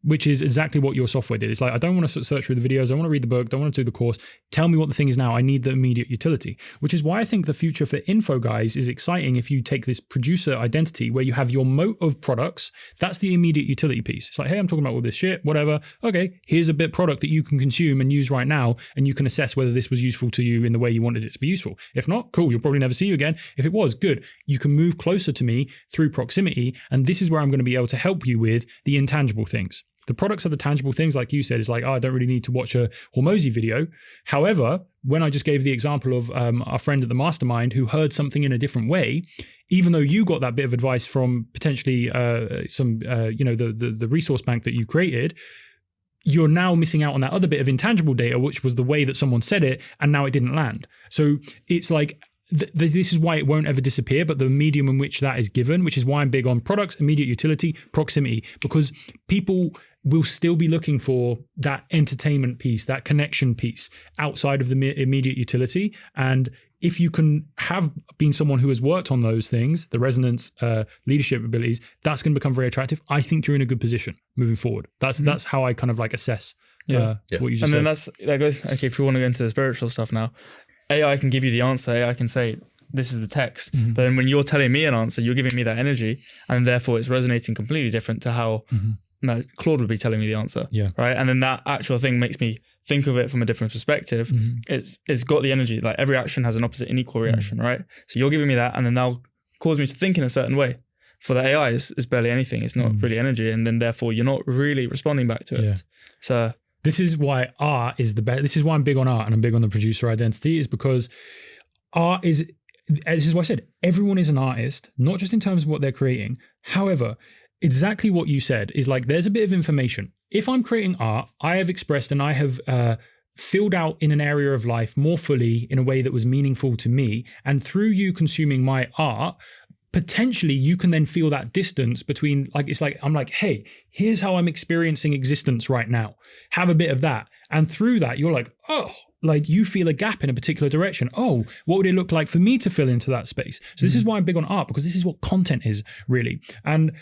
which is exactly what your software did. It's like, I don't want to search through the videos. I want to read the book. Don't want to do the course. Tell me what the thing is now. I need the immediate utility, which is why I think the future for info guys is exciting. If you take this producer identity where you have your moat of products, that's the immediate utility piece. It's like, hey, I'm talking about all this shit, whatever. Okay, here's a bit product that you can consume and use right now. And you can assess whether this was useful to you in the way you wanted it to be useful. If not, cool. You'll probably never see you again. If it was, good. You can move closer to me through proximity. And this is where I'm going to be able to help you with the intangible things. The products are the tangible things, like you said. It's like, I don't really need to watch a Hormozy video. However, when I just gave the example of our friend at the mastermind who heard something in a different way, even though you got that bit of advice from potentially the resource bank that you created, you're now missing out on that other bit of intangible data, which was the way that someone said it, and now it didn't land. So it's like, this is why it won't ever disappear, but the medium in which that is given, which is why I'm big on products, immediate utility, proximity, because people will still be looking for that entertainment piece, that connection piece outside of the immediate utility. And if you can have been someone who has worked on those things, the resonance, leadership abilities, that's going to become very attractive. I think you're in a good position moving forward. That's how I kind of like assess what you just said. And then that goes, okay, if we want to go into the spiritual stuff now, AI can give you the answer. AI can say, this is the text. But then when you're telling me an answer, you're giving me that energy, and therefore it's resonating completely different to how Claude would be telling me the answer. Right. And then that actual thing makes me think of it from a different perspective. It's got the energy. Like every action has an opposite and equal reaction, right? So you're giving me that, and then that'll cause me to think in a certain way. For the AI, it's barely anything. It's not really energy, and then therefore you're not really responding back to it. So this is why art is the best. This is why I'm big on art and I'm big on the producer identity, is because art is, this is why I said, everyone is an artist, not just in terms of what they're creating. However, exactly what you said is like, there's a bit of information. If I'm creating art, I have expressed and I have filled out in an area of life more fully in a way that was meaningful to me. And through you consuming my art, potentially you can then feel that distance between, like, it's like, I'm like, hey, here's how I'm experiencing existence right now. Have a bit of that. And through that, you're like, oh, like you feel a gap in a particular direction. Oh, what would it look like for me to fill into that space? So this is why I'm big on art, because this is what content is really. And,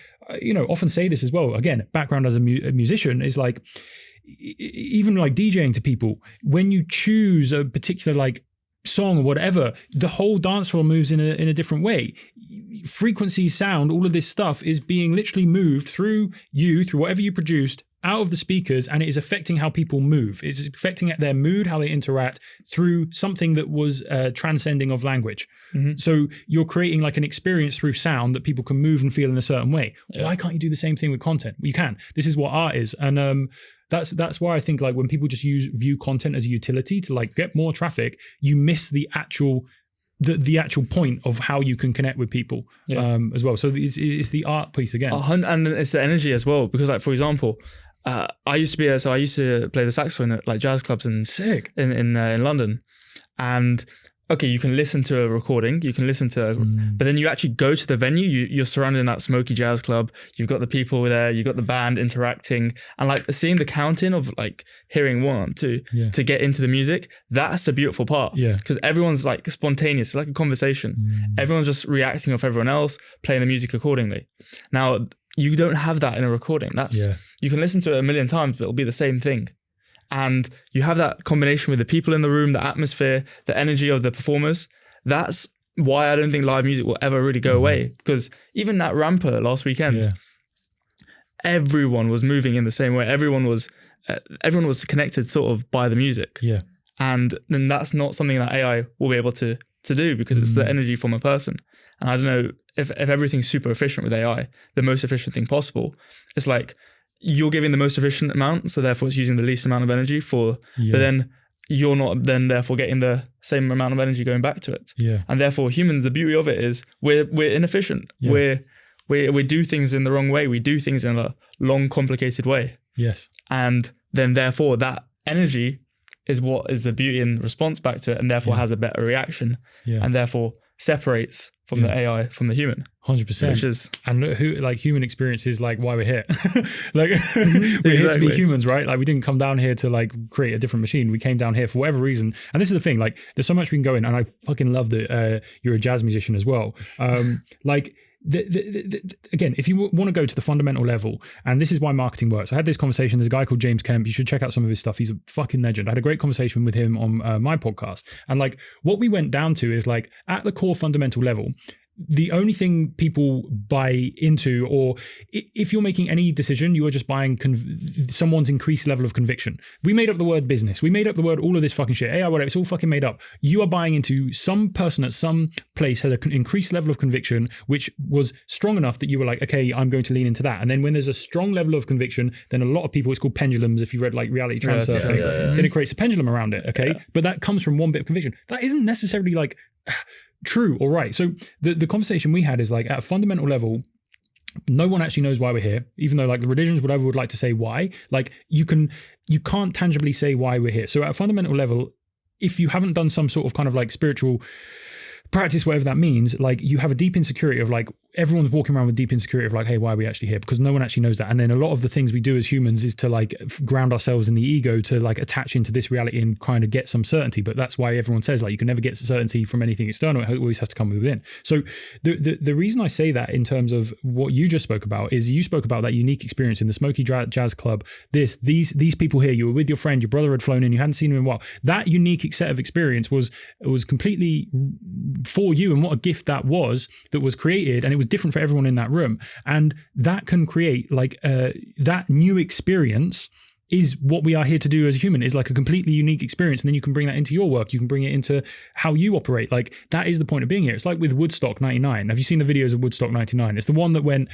often say this as well. Again, background as a musician is like, even like DJing to people, when you choose a particular like song or whatever, the whole dance floor moves in a different way. Frequency, sound, all of this stuff is being literally moved through whatever you produced, out of the speakers, and it is affecting how people move. It's affecting their mood, how they interact through something that was transcending of language. Mm-hmm. So you're creating like an experience through sound that people can move and feel in a certain way. Yeah. Why can't you do the same thing with content? Well, you can. This is what art is. And that's why I think like when people just view content as a utility to like get more traffic, you miss the actual point of how you can connect with people as well. So it's the art piece again. And it's the energy as well, because like, for example, I used to play the saxophone at like jazz clubs in London, and okay, you can listen to a recording, but then you actually go to the venue, you're surrounded in that smoky jazz club, you've got the people there, you've got the band interacting, and like seeing the counting of like hearing 1, 2 to get into the music, that's the beautiful part. Yeah. Because everyone's like spontaneous, it's like a conversation. Everyone's just reacting off everyone else, playing the music accordingly. Now, you don't have that in a recording. You can listen to it a million times, but it'll be the same thing. And you have that combination with the people in the room, the atmosphere, the energy of the performers. That's why I don't think live music will ever really go away. Because even that Ramper last weekend, everyone was moving in the same way. Everyone was connected sort of by the music. Yeah. And then that's not something that AI will be able to do, because it's the energy from a person. And I don't know if everything's super efficient with AI, the most efficient thing possible, it's like you're giving the most efficient amount, so therefore it's using the least amount of energy but then you're not then therefore getting the same amount of energy going back to it. Yeah. And therefore humans, the beauty of it is we're inefficient. Yeah. We do things in the wrong way. We do things in a long, complicated way. Yes. And then therefore that energy is what is the beauty in response back to it, and therefore has a better reaction, and therefore separates from the AI from the human. 100%. Which is, and who like human experience is like why we're here. Like we're here to be humans, right? Like we didn't come down here to like create a different machine. We came down here for whatever reason. And this is the thing, like there's so much we can go in, and I fucking love that you're a jazz musician as well. Like again, if you want to go to the fundamental level, and this is why marketing works. I had this conversation. There's a guy called James Kemp. You should check out some of his stuff. He's a fucking legend. I had a great conversation with him on my podcast. And like what we went down to is like at the core fundamental level, the only thing people buy into, or if you're making any decision, you are just buying someone's increased level of conviction. We made up the word business. We made up the word all of this fucking shit. AI, whatever. It's all fucking made up. You are buying into some person at some place had an increased level of conviction, which was strong enough that you were like, okay, I'm going to lean into that. And then when there's a strong level of conviction, then a lot of people, it's called pendulums. If you read like reality transfer, then it creates a pendulum around it. Okay. Yeah. But that comes from one bit of conviction. That isn't necessarily like true or right. So the conversation we had is like at a fundamental level, no one actually knows why we're here, even though like the religions, whatever, would like to say why. Like you can't tangibly say why we're here. So at a fundamental level, if you haven't done some sort of kind of like spiritual practice, whatever that means, like you have a deep insecurity of like, everyone's walking around with deep insecurity of like, hey, why are we actually here? Because no one actually knows that. And then a lot of the things we do as humans is to like ground ourselves in the ego to like attach into this reality and kind of get some certainty. But that's why everyone says like you can never get certainty from anything external. It always has to come within. So the reason I say that in terms of what you just spoke about is you spoke about that unique experience in the Smoky Jazz Club. These people here, you were with your friend, your brother had flown in, you hadn't seen him in a while. That unique set of experience was completely for you, and what a gift that was created, and it was different for everyone in that room. And that can create like that new experience is what we are here to do as a human, is like a completely unique experience. And then you can bring that into your work. You can bring it into how you operate. Like that is the point of being here. It's like with Woodstock 99. Have you seen the videos of Woodstock 99? It's the one that went,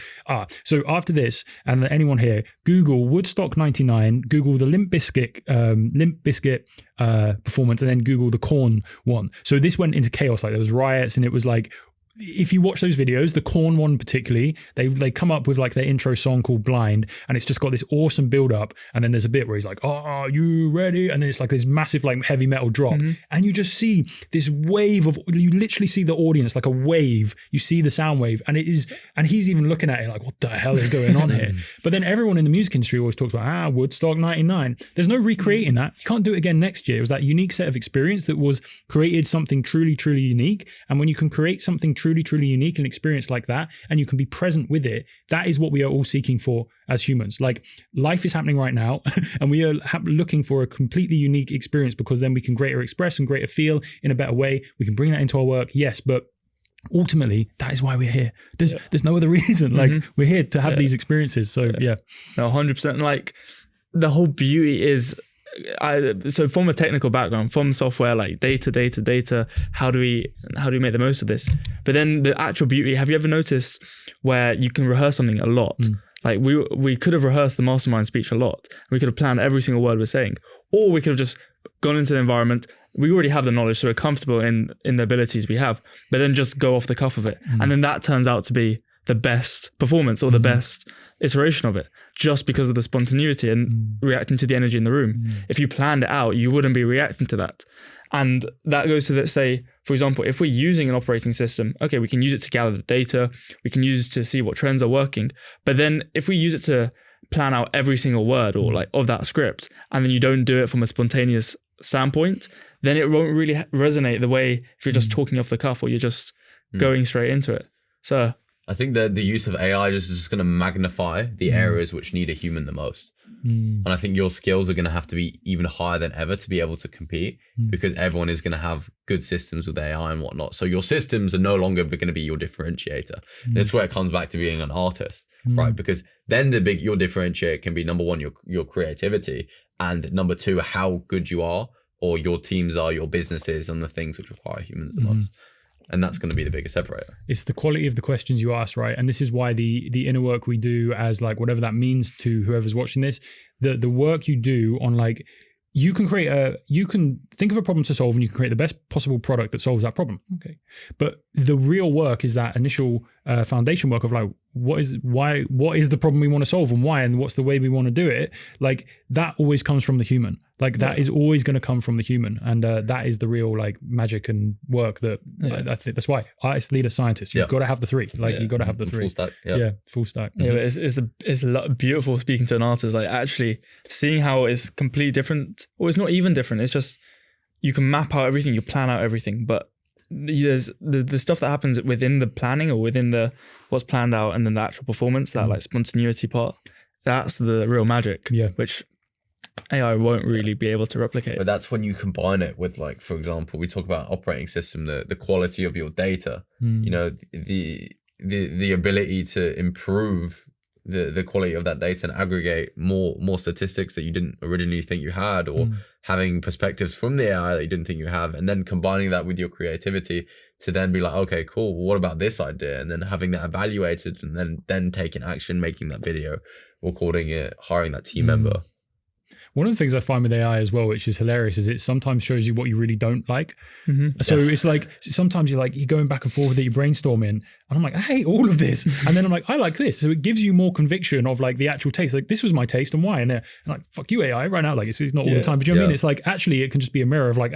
so after this, and anyone here, Google Woodstock 99, Google the Limp Bizkit performance, and then Google the Korn one. So this went into chaos. Like there was riots, and it was like, if you watch those videos, the Korn one particularly, they come up with like their intro song called Blind, and it's just got this awesome build up, and then there's a bit where he's like, "Oh, are you ready?" And then it's like this massive like heavy metal drop, and you just see this wave of, you literally see the audience like a wave. You see the sound wave, and he's even looking at it like, "What the hell is going on here?" But then everyone in the music industry always talks about Woodstock '99. There's no recreating that. You can't do it again next year. It was that unique set of experience that was created something truly, truly unique. And when you can create something truly, truly unique and experience like that, and you can be present with it, that is what we are all seeking for as humans. Like, life is happening right now, and we are looking for a completely unique experience, because then we can greater express and greater feel in a better way. We can bring that into our work, yes, but ultimately that is why we're here. There's no other reason. Like, we're here to have these experiences. So no, 100%. Like, the whole beauty is, so from a technical background, from software, like data, how do we make the most of this? But then the actual beauty, have you ever noticed where you can rehearse something a lot? Like, we could have rehearsed the mastermind speech a lot. We could have planned every single word we're saying, or we could have just gone into the environment. We already have the knowledge, so we're comfortable in the abilities we have, but then just go off the cuff of it. And then that turns out to be the best performance or the best iteration of it, just because of the spontaneity and reacting to the energy in the room. If you planned it out, you wouldn't be reacting to that. And that goes to, let's say, for example, if we're using an operating system, okay, we can use it to gather the data, we can use it to see what trends are working. But then if we use it to plan out every single word or like of that script, and then you don't do it from a spontaneous standpoint, then it won't really resonate the way if you're just talking off the cuff or you're just going straight into it. So I think that the use of AI is just going to magnify the areas which need a human the most. And I think your skills are going to have to be even higher than ever to be able to compete, because everyone is going to have good systems with AI and whatnot. So your systems are no longer going to be your differentiator. That's where it comes back to being an artist, right? Because then your differentiator can be, number one, your creativity, and number two, how good you are, or your teams are, your businesses, and the things which require humans the most. And that's going to be the biggest separator. It's the quality of the questions you ask, right? And this is why the inner work we do, as like whatever that means to whoever's watching this, the work you do on, like, you can think of a problem to solve, and you can create the best possible product that solves that problem. Okay. But the real work is that initial foundation work of like, what is the problem we want to solve, and why, and what's the way we want to do it. Like, that always comes from the human. Like, that is always going to come from the human. And that is the real like magic and work that I think that's why artist, leader, scientist, you've got to have the three. Like, you've got to have the three. Full stack. Full stack. Yeah, but it's a lot beautiful speaking to an artist, like actually seeing how it's completely different, or it's not even different. It's just, you can map out everything, you plan out everything, but there's the stuff that happens within the planning or within the what's planned out, and then the actual performance, that like spontaneity part, that's the real magic, which AI won't really be able to replicate. But that's when you combine it with, like, for example, we talk about operating system, the quality of your data, you know, the ability to improve the quality of that data and aggregate more statistics that you didn't originally think you had, or having perspectives from the AI that you didn't think you have, and then combining that with your creativity to then be like, okay, cool, what about this idea? And then having that evaluated, and then taking action, making that video, recording it, hiring that team member. One of the things I find with AI as well, which is hilarious, is it sometimes shows you what you really don't like. So it's like, sometimes you're going back and forth with it, you're brainstorming, and I'm like, I hate all of this. And then I'm like, I like this. So it gives you more conviction of like the actual taste. Like, this was my taste and why. And they're like, fuck you, AI, right now. Like, it's not all the time. But you know what I mean? It's like, actually, it can just be a mirror of like,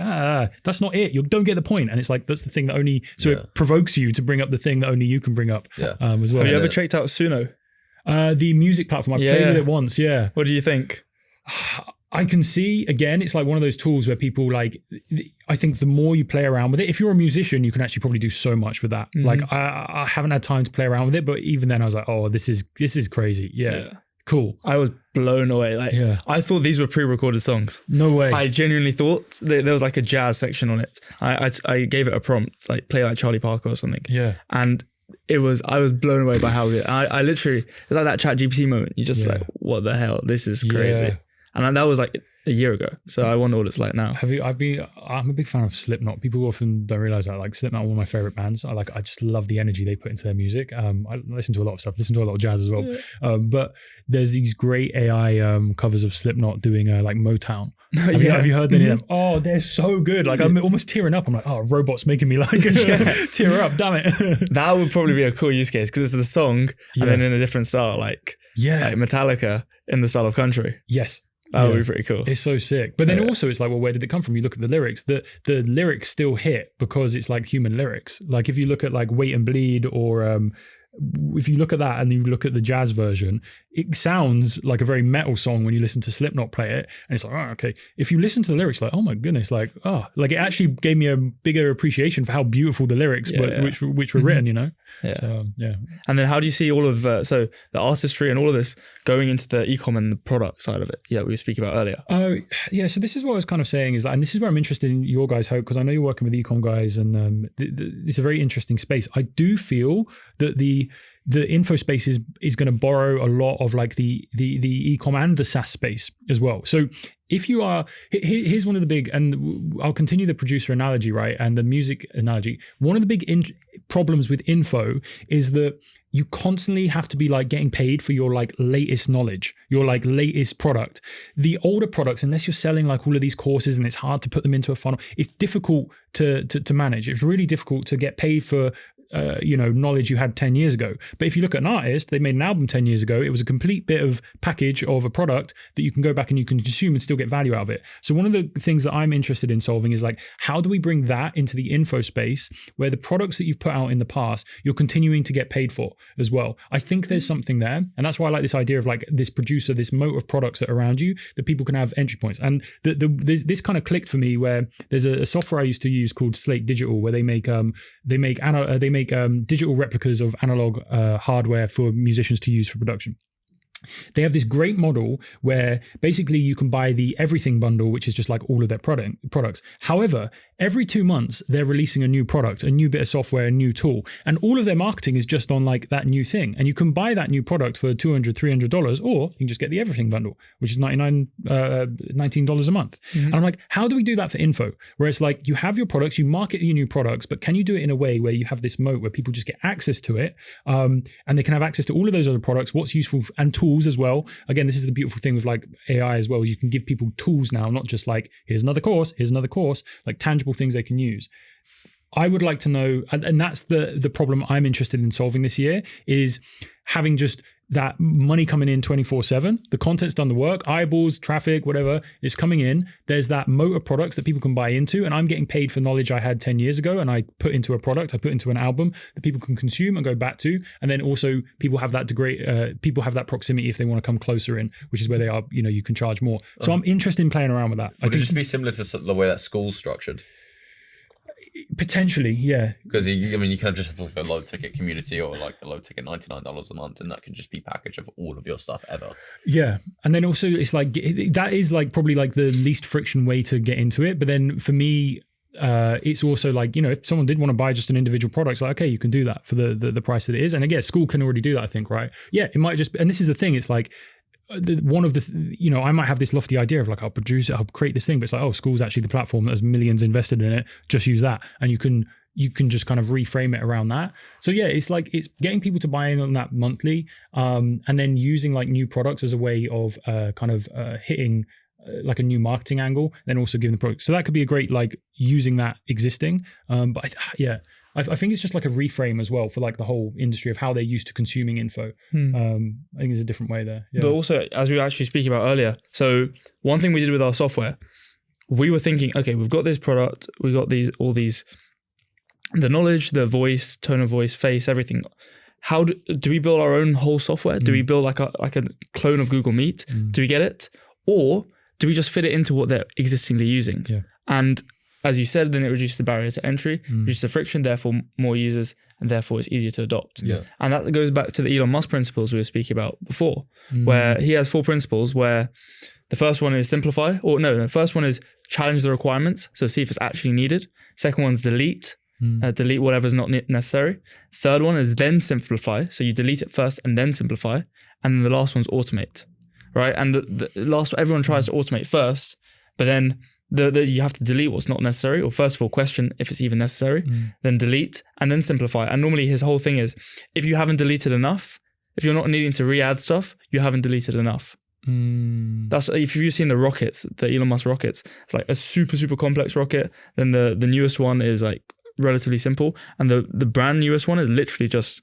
that's not it. You don't get the point. And it's like, that's the thing that only, so it provokes you to bring up the thing that only you can bring up as well. Have you ever checked out Suno? The music platform. I played with it once. Yeah. What do you think? I can see, again, it's like one of those tools where people like, I think the more you play around with it, if you're a musician, you can actually probably do so much with that. Like, I haven't had time to play around with it, but even then I was like, oh, this is crazy. Yeah. Cool. I was blown away. Like, I thought these were pre-recorded songs. No way. I genuinely thought there was like a jazz section on it. I gave it a prompt, like play like Charlie Parker or something. Yeah. And I was blown away by how good. I literally, it's like that Chat GPT moment. You just like, what the hell? This is crazy. And that was like a year ago. So I wonder what it's like now. I'm a big fan of Slipknot. People often don't realize that. Like Slipknot are one of my favorite bands. I just love the energy they put into their music. I listen to a lot of stuff. Listen to a lot of jazz as well. Yeah. But there's these great AI covers of Slipknot doing like Motown. Have you heard any of them? Oh, they're so good. Like I'm almost tearing up. I'm like, oh, robot's making me like tear up. Damn it. That would probably be a cool use case because it's the song and then in a different style, like Metallica in the style of country. Yes. That would be pretty cool. It's so sick. But then also it's like, well, where did it come from? You look at the lyrics. The lyrics still hit because it's like human lyrics. Like if you look at like Wait and Bleed or if you look at that and you look at the jazz version, it sounds like a very metal song when you listen to Slipknot play it. And it's like, oh, okay. If you listen to the lyrics, like, oh my goodness, like, like it actually gave me a bigger appreciation for how beautiful the lyrics which were written, you know? Yeah. So, yeah. And then how do you see all of so the artistry and all of this going into the e-com and the product side of it? Yeah, we were speaking about earlier. Oh, yeah. So this is what I was kind of saying is that, and this is where I'm interested in your guys' hope, because I know you're working with e-com guys and it's a very interesting space. I do feel that the info space is going to borrow a lot of like the e-com and the SaaS space as well. So if you are, here's one of the big, and I'll continue the producer analogy, right? And the music analogy. One of the big problems with info is that you constantly have to be like getting paid for your like latest knowledge, your like latest product. The older products, unless you're selling like all of these courses and it's hard to put them into a funnel, it's difficult to manage. It's really difficult to get paid for knowledge you had 10 years ago. But if you look at an artist, they made an album 10 years ago. It was a complete bit of package of a product that you can go back and you can consume and still get value out of it. So one of the things that I'm interested in solving is like, how do we bring that into the info space where the products that you've put out in the past, you're continuing to get paid for as well? I think there's something there. And that's why I like this idea of like this producer, this moat of products that are around you that people can have entry points. And this kind of clicked for me where there's a software I used to use called Slate Digital, where they make digital replicas of analog hardware for musicians to use for production. They have this great model where basically you can buy the everything bundle, which is just like all of their products. However, every 2 months, they're releasing a new product, a new bit of software, a new tool. And all of their marketing is just on like that new thing. And you can buy that new product for $200, $300, or you can just get the everything bundle, which is $19 a month. Mm-hmm. And I'm like, how do we do that for info? Where it's like, you have your products, you market your new products, but can you do it in a way where you have this moat where people just get access to it and they can have access to all of those other products, what's useful, and tools as well. Again, this is the beautiful thing with like AI as well, is you can give people tools now, not just like, here's another course, like tangible things they can use. I would like to know, and that's the problem I'm interested in solving this year, is having just that money coming in 24/7. The content's done the work, eyeballs, traffic, whatever is coming in. There's that moat of products that people can buy into, and I'm getting paid for knowledge I had 10 years ago and I put into a product, I put into an album that people can consume and go back to. And then also people have that people have that proximity if they want to come closer in, which is where they are, you can charge more. So I'm interested in playing around with that. Would it just be similar to the way that school's structured? Potentially, yeah. Because you kind of just have like a low ticket community or like a low ticket $99 a month, and that can just be package of all of your stuff ever. Yeah, and then also it's like that is like probably like the least friction way to get into it. But then for me, it's also like, if someone did want to buy just an individual product, it's like, okay, you can do that for the price that it is. And again, school can already do that, I think, right? Yeah, it might just, and this is the thing, it's like, one of the, I might have this lofty idea of like, I'll produce it, I'll create this thing, but it's like, oh, school's actually the platform that has millions invested in it. Just use that. And you can just kind of reframe it around that. So yeah, it's like, it's getting people to buy in on that monthly, and then using like new products as a way of hitting like a new marketing angle, then also giving the product. So that could be a great, like using that existing. But I think it's just like a reframe as well for like the whole industry of how they're used to consuming info. I think there's a different way there. Yeah. But also, as we were actually speaking about earlier, so one thing we did with our software, we were thinking, okay, we've got this product, we got all these, the knowledge, the voice, tone of voice, face, everything. How do we build our own whole software? Do we build like a clone of Google Meet? Do we get it? Or do we just fit it into what they're existingly using? Yeah. And as you said, then it reduces the barrier to entry, reduces the friction, therefore more users, and therefore it's easier to adopt. Yeah. And that goes back to the Elon Musk principles we were speaking about before, where he has 4 principles where the first one is simplify, the first one is challenge the requirements, so see if it's actually needed. Second one's delete whatever's not necessary. Third one is then simplify, so you delete it first and then simplify. And then the last one's automate. right? And the last, everyone tries to automate first, but then you have to delete what's not necessary, or first of all, question if it's even necessary, then delete, and then simplify. And normally his whole thing is, if you haven't deleted enough, if you're not needing to re-add stuff, you haven't deleted enough. That's, if you've seen the rockets, the Elon Musk rockets, it's like a super, super complex rocket. Then the newest one is like relatively simple. And the brand newest one is literally just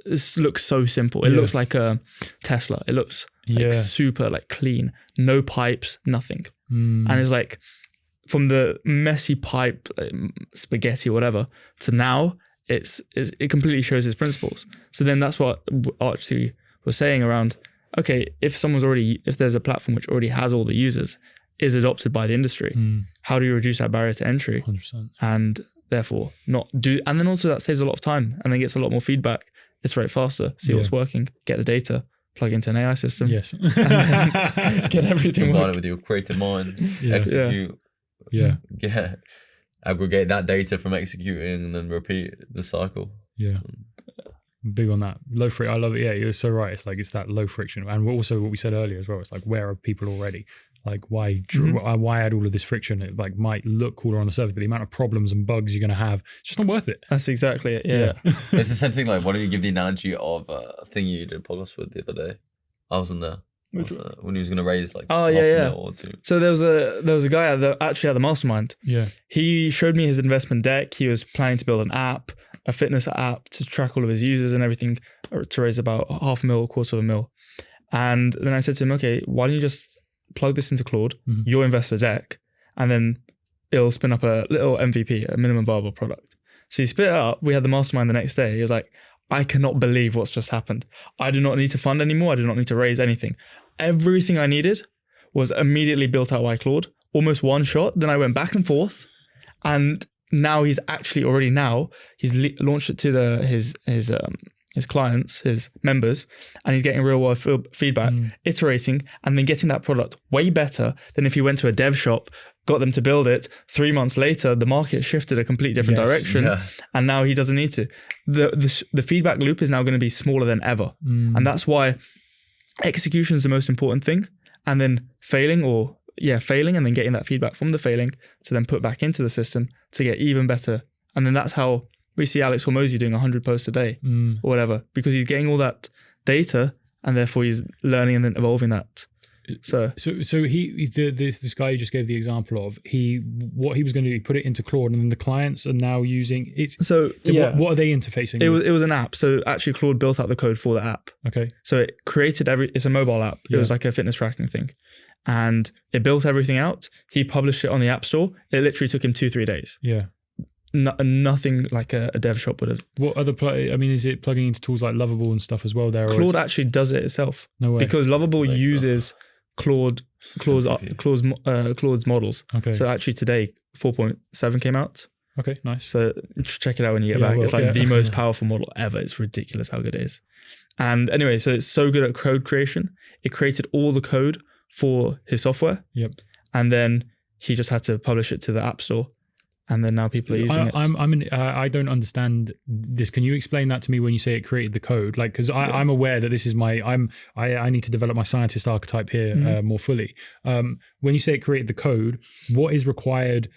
this looks so simple. It looks like a Tesla. It looks like super like clean, no pipes, nothing. And it's like from the messy pipe, spaghetti, whatever, to now it completely shows its principles. So then that's what Archie was saying around, okay, if there's a platform which already has all the users, is adopted by the industry, how do you reduce that barrier to entry? 100%. And therefore and then also that saves a lot of time and then gets a lot more feedback, iterate faster, see what's working, get the data, plug into an AI system. Yes. And then get everything Combine working. it with your creative mind, execute. Yeah. Aggregate that data from executing and then repeat the cycle. Yeah. Big on that. Low friction. I love it. Yeah, you're so right. It's like, it's that low friction. And also what we said earlier as well, it's like, where are people already? Like, why add all of this friction? It like might look cooler on the surface, but the amount of problems and bugs you're going to have, it's just not worth it. That's exactly it. Yeah. It's the same thing. Like, why don't you give the analogy of a thing you did a podcast with the other day? I was in there. When he was going to raise like half a mil or two. So there was a guy at the mastermind. Yeah. He showed me his investment deck. He was planning to build an app, a fitness app to track all of his users and everything, to raise about $500,000, $250,000. And then I said to him, okay, why don't you just plug this into Claude, your investor deck, and then it'll spin up a little MVP, a minimum viable product. So he spit it up. We had the mastermind the next day. He was like, I cannot believe what's just happened. I do not need to fund anymore. I do not need to raise anything. Everything I needed was immediately built out by Claude, almost one shot. Then I went back and forth, and now he's actually he's launched it to his clients, his members, and he's getting real world feedback, iterating, and then getting that product way better than if he went to a dev shop, got them to build it. 3 months later, the market shifted a completely different direction, and now he doesn't need to. The feedback loop is now going to be smaller than ever, and that's why execution is the most important thing. And then failing, and then getting that feedback from the failing to then put back into the system to get even better. And then that's how we see Alex Hormozy doing 100 posts a day or whatever, because he's getting all that data and therefore he's learning and then evolving that. So this guy you just gave the example of, what he was going to do, he put it into Claude, and then the clients are now using it. So what are they interfacing with? It was an app. So actually Claude built out the code for the app. Okay. So it created it's a mobile app. It was like a fitness tracking thing. And it built everything out. He published it on the App Store. It literally took him 2-3 days. Yeah. Nothing like a dev shop would have. What other is it plugging into tools like Lovable and stuff as well there? Claude actually does it itself. No way. Because Lovable uses Claude's models. Okay. So actually today 4.7 came out. Okay, nice. So check it out when you get back. It's like the most powerful model ever. It's ridiculous how good it is. And anyway, so it's so good at code creation. It created all the code for his software. Yep. And then he just had to publish it to the App Store. And then now people are using it. I don't understand this. Can you explain that to me when you say it created the code? Like, because I'm aware that this is I need to develop my scientist archetype here more fully. When you say it created the code, what is required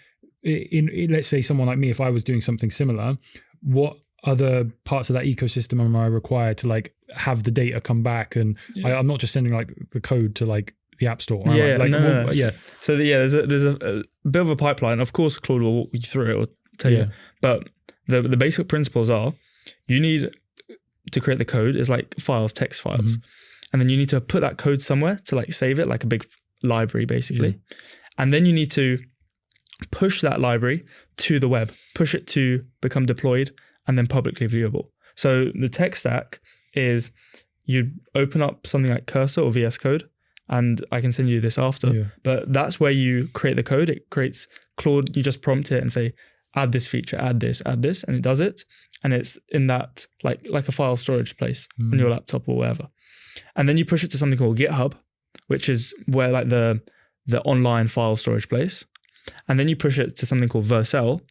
in let's say someone like me, if I was doing something similar, what other parts of that ecosystem am I required to like have the data come back? And I'm not just sending like the code to like the App Store. Yeah. So there's a bit of a pipeline. Of course, Claude will walk you through it or tell you. But the basic principles are, you need to create the code is like text files, and then you need to put that code somewhere to like save it, like a big library basically, and then you need to push that library to the web, push it to become deployed and then publicly viewable. So the tech stack is, you open up something like Cursor or VS Code, and I can send you this after, but that's where you create the code. It creates Claude, you just prompt it and say, add this feature, add this, and it does it. And it's in that like a file storage place on your laptop or wherever. And then you push it to something called GitHub, which is where like the online file storage place. And then you push it to something called Vercel,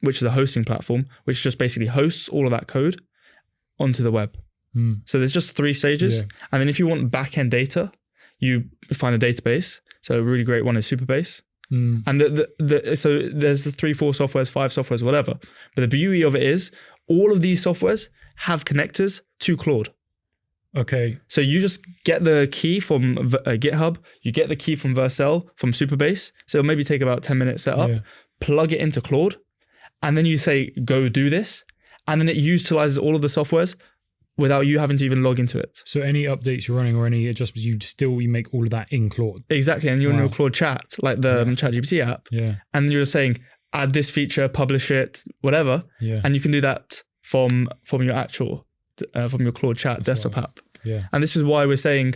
which is a hosting platform, which just basically hosts all of that code onto the web. So there's just 3 stages. And then if you want back-end data, you find a database. So a really great one is Supabase. And so there's the 3, 4 softwares, 5 softwares, whatever. But the beauty of it is all of these softwares have connectors to Claude. Okay. So you just get the key from GitHub, you get the key from Vercel, from Supabase. So it'll maybe take about 10 minutes set up, plug it into Claude, and then you say, go do this. And then it utilizes all of the softwares without you having to even log into it. So any updates you're running or any adjustments, you make all of that in Claude. Exactly. And you're in your Claude chat, like the ChatGPT app. Yeah. And you're saying, add this feature, publish it, whatever. Yeah. And you can do that from your actual, from your Claude chat desktop app. Yeah. And this is why we're saying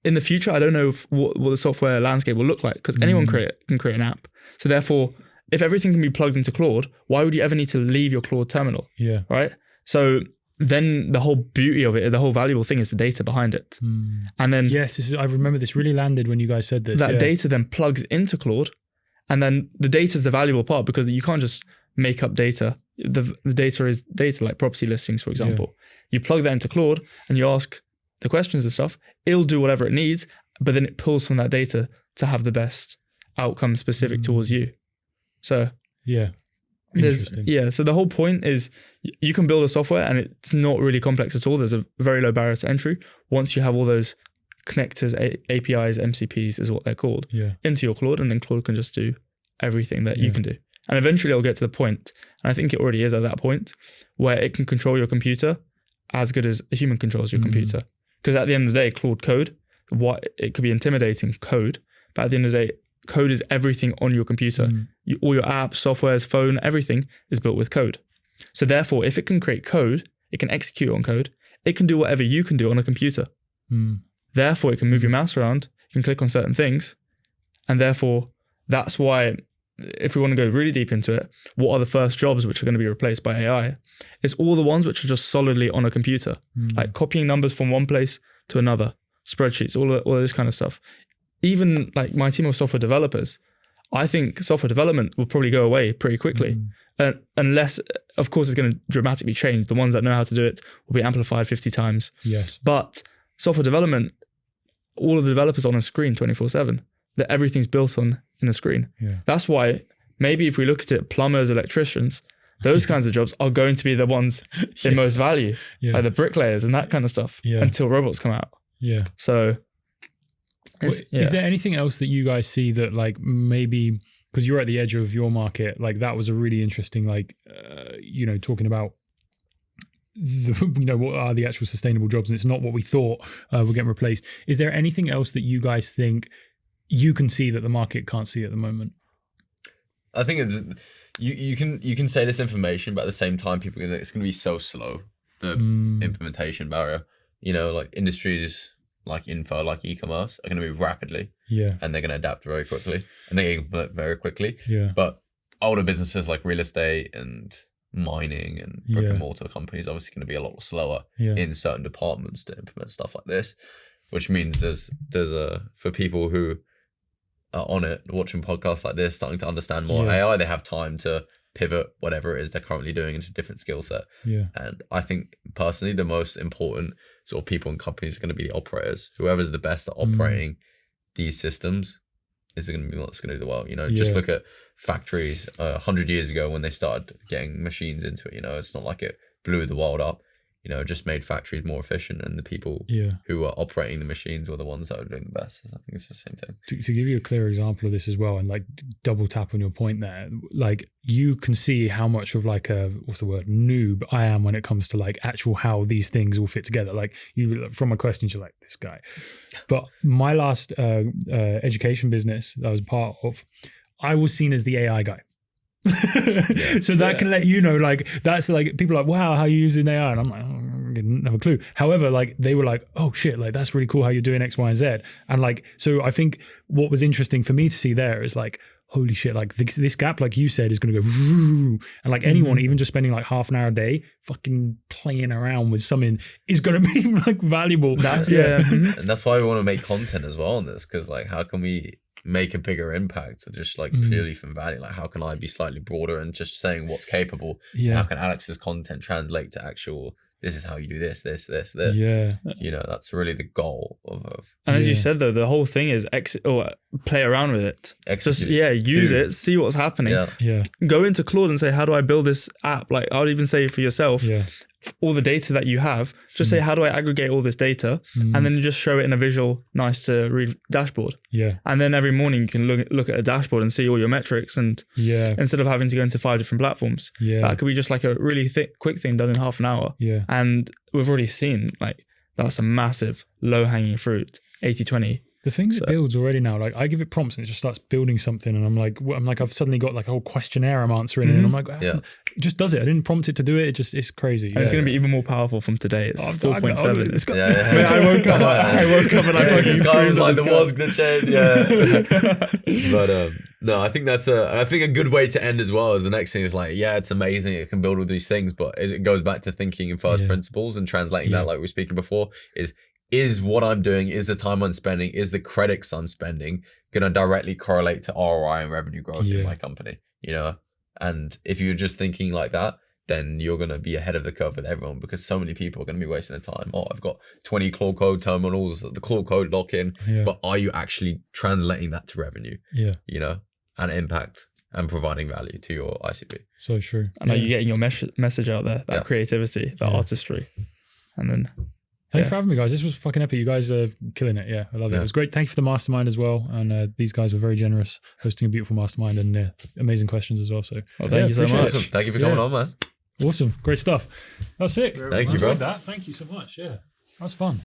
in the future, I don't know what the software landscape will look like, because anyone can create an app. So therefore, if everything can be plugged into Claude, why would you ever need to leave your Claude terminal? Yeah. Right? So then the whole beauty of it, the whole valuable thing is the data behind it. And then yes, I remember this really landed when you guys said this. That data then plugs into Claude, and then the data is the valuable part, because you can't just make up data. The data is data, like property listings, for example. You plug that into Claude and you ask the questions and stuff. It'll do whatever it needs, but then it pulls from that data to have the best outcome specific towards you. So so the whole point is you can build a software and it's not really complex at all. There's a very low barrier to entry once you have all those connectors, APIs, MCPs is what they're called, into your Claude, and then Claude can just do everything that you can do. And eventually it'll get to the point, and I think it already is at that point, where it can control your computer as good as a human controls your computer. Because at the end of the day, Claude code, it could be intimidating code, but at the end of the day, code is everything on your computer. All your apps, softwares, phone, everything is built with code. So therefore, if it can create code, it can execute on code, it can do whatever you can do on a computer. Therefore, it can move your mouse around, you can click on certain things, and therefore, that's why, if we want to go really deep into it, what are the first jobs which are going to be replaced by AI? It's all the ones which are just solidly on a computer, like copying numbers from one place to another, spreadsheets, all this kind of stuff. Even like my team of software developers, I think software development will probably go away pretty quickly. Unless, of course, it's going to dramatically change. The ones that know how to do it will be amplified 50 times. Yes. But software development, all of the developers on a screen 24/7, that everything's built on in a screen. That's why maybe if we look at it, plumbers, electricians, those kinds of jobs are going to be the ones in most value, like the bricklayers and that kind of stuff, until robots come out. So is there anything else that you guys see that, like, maybe because you're at the edge of your market, like that was a really interesting, like, talking about what are the actual sustainable jobs, and it's not what we thought were getting replaced. Is there anything else that you guys think you can see that the market can't see at the moment? I think it's you can say this information, but at the same time, it's going to be so slow, the implementation barrier. Like industries like info, like e-commerce, are going to move rapidly, and they're going to adapt very quickly, and they implement very quickly. But older businesses like real estate and mining and brick and mortar companies obviously going to be a lot slower in certain departments to implement stuff like this, which means there's for people who are on it, watching podcasts like this, starting to understand more AI, they have time to pivot whatever it is they're currently doing into a different skill set. And I think personally the most important sort of people and companies are going to be the operators. Whoever's the best at operating these systems is going to be what's going to do well. Just look at factories 100 years ago when they started getting machines into it. It's not like it blew the world up. Just made factories more efficient, and the people who are operating the machines were the ones that are doing the best. I think it's the same thing. To give you a clear example of this as well, and like double tap on your point there, like you can see how much of like a, what's the word, noob I am when it comes to like actual how these things all fit together. Like you, from my questions, you're like, this guy. But my last education business that I was part of, I was seen as the AI guy. So that can let you know, like, that's like, people are like, wow, how are you using AI? And I'm like, I didn't have a clue. However, like, they were like, oh shit, like, that's really cool how you're doing X, Y, and Z. And like, so I think what was interesting for me to see there is like, holy shit, like this gap, like you said, is going to go, and like anyone, even just spending like half an hour a day fucking playing around with something is going to be like valuable. And that's why we want to make content as well on this, because like, how can we make a bigger impact, or just like purely from value? Like, how can I be slightly broader and just saying what's capable? How can Alex's content translate to actual this is how you do this. Yeah. You know, that's really the goal of And as you said, though, the whole thing is play around with it. Just, use it, see what's happening. Yeah. Go into Claude and say, how do I build this app? Like, I would even say for yourself, all the data that you have, just say, how do I aggregate all this data? And then you just show it in a visual, nice to read dashboard. Yeah. And then every morning you can look at a dashboard and see all your metrics. And instead of having to go into 5 different platforms, that could be just like a really quick thing done in half an hour. Yeah. And we've already seen like that's a massive low hanging fruit, 80-20. The things it builds already now, like I give it prompts and it just starts building something, and I'm like, I've suddenly got like a whole questionnaire I'm answering, and I'm like, it just does it. I didn't prompt it to do it. It's crazy. And it's going to be even more powerful from today. It's 4.7. I woke up and I fucking screamed like the world's gonna change. But no, I think that's a good way to end as well. As the next thing is like, it's amazing, it can build all these things, but it goes back to thinking in first principles and translating that, like we were speaking before, is what I'm doing, is the time I'm spending, is the credits I'm spending going to directly correlate to ROI and revenue growth in my company, you know? And if you're just thinking like that, then you're going to be ahead of the curve with everyone, because so many people are going to be wasting their time. I've got 20 Claude Code terminals, the Claude Code lock-in, but are you actually translating that to revenue? You know, and impact and providing value to your ICP? So true. And are you getting your message out there, that creativity, that artistry? And then... Thank you for having me, guys. This was fucking epic. You guys are killing it. I love it. It was great. Thank you for the mastermind as well. And these guys were very generous hosting a beautiful mastermind, and amazing questions as well. So thank you so much. Awesome. Thank you for coming on, man. Awesome. Great stuff. That's it. Thank you, bro. Thank you so much. Yeah, that was fun.